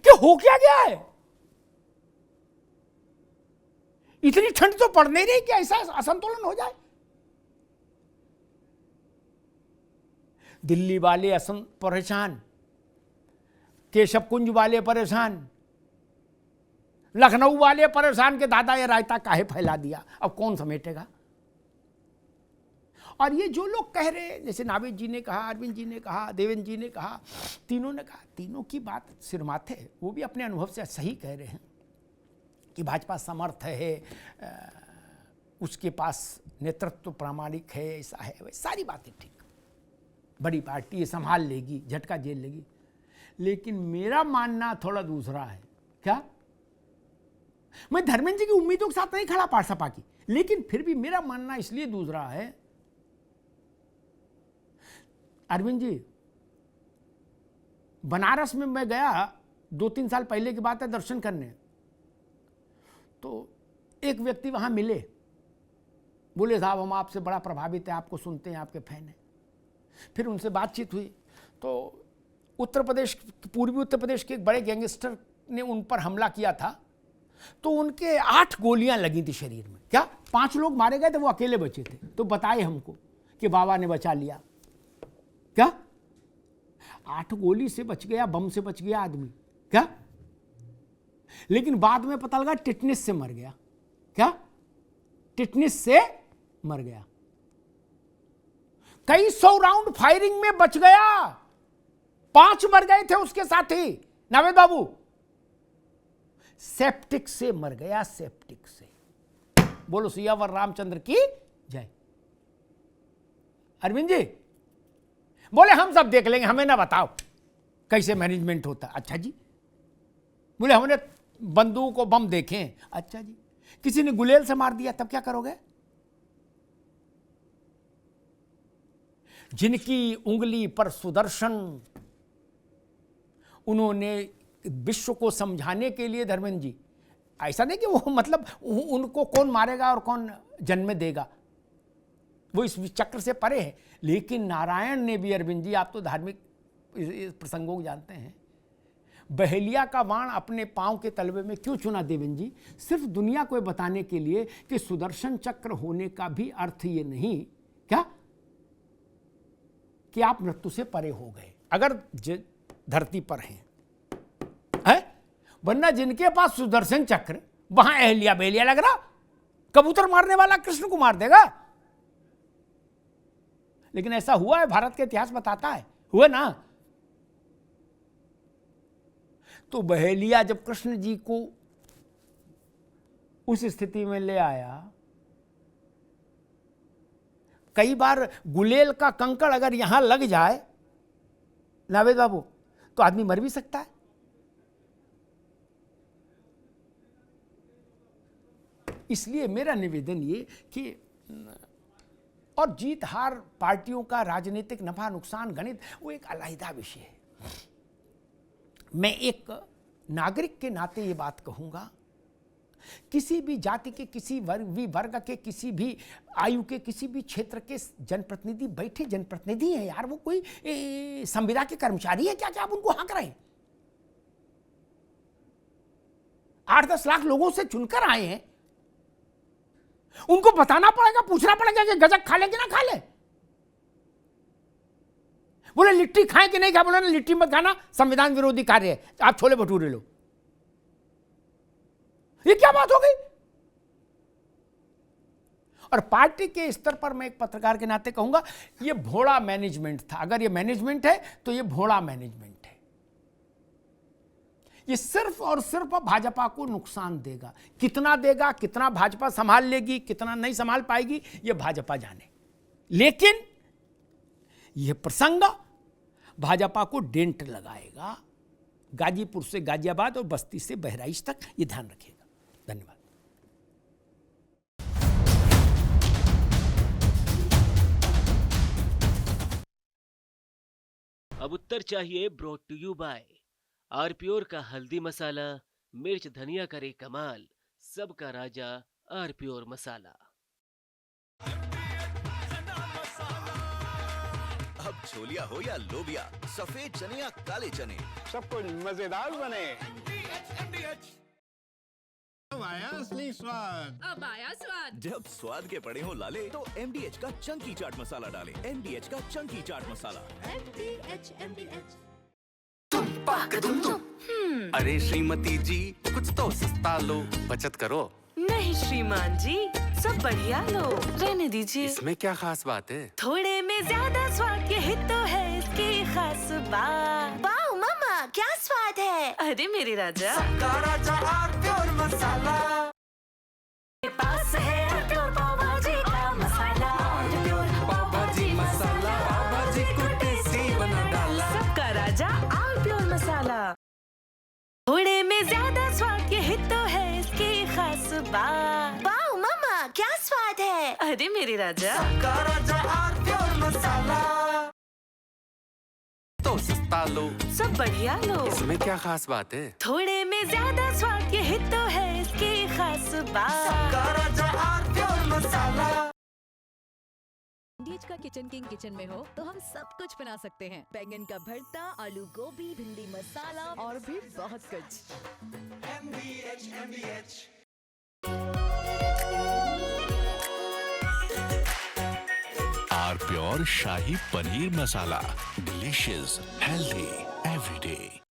S9: कि हो क्या गया है। इतनी ठंड तो पड़ नहीं रही कि ऐसा असंतुलन हो जाए। दिल्ली वाले परेशान, केशव कुंज वाले परेशान, लखनऊ वाले परेशान के दादा ये रायता काहे फैला दिया, अब कौन समेटेगा। और ये जो लोग कह रहे हैं, जैसे नावेद जी ने कहा, अरविंद जी ने कहा, देवेंद्र जी ने कहा, तीनों ने कहा, तीनों की बात सिरमाथे, वो भी अपने अनुभव से सही कह रहे हैं कि भाजपा समर्थ है, उसके पास नेतृत्व प्रामाणिक है, ऐसा है, वैसा सारी बातें ठीक, बड़ी पार्टी है, संभाल लेगी, झटका झेल लेगी। लेकिन मेरा मानना थोड़ा दूसरा है। क्या मैं धर्मेंद्र जी की उम्मीदों के साथ नहीं खड़ा पार्सपा की, लेकिन फिर भी मेरा मानना इसलिए दूसरा है। अरविंद जी, बनारस में मैं गया 2-3 साल पहले की बात है दर्शन करने, तो एक व्यक्ति वहां मिले, बोले साहब हम आपसे बड़ा प्रभावित है, आपको सुनते हैं, आपके फैन हैं। फिर उनसे बातचीत हुई तो उत्तर प्रदेश, पूर्वी उत्तर प्रदेश के एक बड़े गैंगस्टर ने उन पर हमला किया था, तो उनके 8 गोलियां लगी थी शरीर में। क्या 5 लोग मारे गए थे, वो अकेले बचे थे। तो बताए हमको कि बाबा ने बचा लिया। क्या 8 गोली से बच गया, बम से बच गया आदमी क्या? लेकिन बाद में पता लगा टिटनेस से मर गया। क्या? टिटनेस से मर गया। कई 100 राउंड फायरिंग में बच गया, 5 मर गए थे उसके साथी। नावेद बाबू सेप्टिक से मर गया, सेप्टिक से। बोलो सियावर रामचंद्र की जय। अरविंद जी बोले हम सब देख लेंगे, हमें ना बताओ कैसे मैनेजमेंट होता। अच्छा जी। बोले हमने बंदूक और बम देखे। अच्छा जी। किसी ने गुलेल से मार दिया तब क्या करोगे? जिनकी उंगली पर सुदर्शन, उन्होंने विश्व को समझाने के लिए, धर्मेंद्र जी ऐसा नहीं कि वो मतलब उनको कौन मारेगा और कौन जन्म देगा, वो इस चक्र से परे है। लेकिन नारायण ने भी, अरविंद जी आप तो धार्मिक प्रसंगों को जानते हैं, बहेलिया का बाण अपने पांव के तलवे में क्यों चुना देवेंद्र जी? सिर्फ दुनिया को बताने के लिए कि सुदर्शन चक्र होने का भी अर्थ ये नहीं क्या कि आप मृत्यु से परे हो गए अगर धरती पर हैं, है? वरना जिनके पास सुदर्शन चक्र, वहां अहलिया बहेलिया लग रहा, कबूतर मारने वाला कृष्ण को मार देगा। लेकिन ऐसा हुआ है, भारत का इतिहास बताता है, हुआ ना। तो बहेलिया जब कृष्ण जी को उस स्थिति में ले आया, कई बार गुलेल का कंकड़ अगर यहां लग जाए नावेद बाबू तो आदमी मर भी सकता है। इसलिए मेरा निवेदन ये कि और जीत हार पार्टियों का राजनीतिक नफा नुकसान गणित वो एक अलग विषय है। मैं एक नागरिक के नाते ये बात कहूंगा, किसी भी जाति के, किसी वर्ग के, किसी भी आयु के, किसी भी क्षेत्र के जनप्रतिनिधि बैठे जनप्रतिनिधि हैं यार, वो कोई संविदा के कर्मचारी है क्या आप उनको हाँक रहे हैं? 8-10 लाख लोगों से चुनकर आए हैं, उनको बताना पड़ेगा, पूछना पड़ेगा कि गजक खा ले कि ना खा ले। बोले लिट्टी खाएं कि नहीं खाए, बोले लिट्टी मत खाना, संविधान विरोधी कार्य है, आप छोले भटूरे लो। ये क्या बात हो गई? और पार्टी के स्तर पर मैं एक पत्रकार के नाते कहूंगा, ये भोला मैनेजमेंट था। अगर ये मैनेजमेंट है तो ये भोला मैनेजमेंट है। ये सिर्फ और सिर्फ भाजपा को नुकसान देगा। कितना देगा, कितना भाजपा संभाल लेगी, कितना नहीं संभाल पाएगी, ये भाजपा जाने। लेकिन यह प्रसंग भाजपा को डेंट लगाएगा, गाजीपुर से गाजियाबाद और बस्ती से बहराइच तक, ये ध्यान रखिएगा। धन्यवाद।
S1: अब उत्तर चाहिए ब्रॉट टू यू बाय आरप्योर का हल्दी मसाला, मिर्च धनिया करे कमाल, सबका राजा आरप्योर मसाला।
S3: अब छोलिया हो या लोबिया, सफेद चने या काले चने,
S4: सब कुछ मजेदार बने। अब आया असली स्वाद।
S6: अब आया स्वाद।
S3: जब स्वाद के पड़े हो लाले तो MDH का चंकी चाट मसाला डालें। MDH का चंकी चाट मसाला।
S6: MDH।
S5: अरे श्रीमती जी कुछ तो सस्ता लो, बचत करो।
S2: नहीं श्रीमान जी, सब बढ़िया लो, रहने दीजिए।
S5: इसमें क्या खास बात है?
S2: थोड़े में ज्यादा स्वाद, यही तो है इसकी खास बात। वाओ मामा, क्या स्वाद है। अरे मेरे राजा, सबका राजा आरप्योर मसाला। मेरे पास है आरप्योर पाव भाजी का मसाला। आरप्योर पाव भाजी मसाला, पाव भाजी को टेस्टी बना डाला। सबका राजा आरप्योर मसाला। थोड़े में ज्यादा स्वाद, यही तो है इसकी खास बात। वाओ मामा, क्या स्वाद है। अरे मेरे राजा, सबका राजा आरप्योर मसाला।
S5: तो सस्ता लो,
S2: सब बढ़िया लो,
S5: इसमें क्या खास बात है?
S2: थोड़े में ज्यादा स्वाद, यही तो है इसकी खास बात। सबका राजा आरप्योर मसाला।
S8: MDH का किचन किंग किचन में हो तो हम सब कुछ बना सकते हैं। बैंगन का भरता, आलू गोभी, भिंडी मसाला और भी बहुत कुछ।
S7: आरपीओ प्योर शाही paneer masala, delicious, healthy everyday.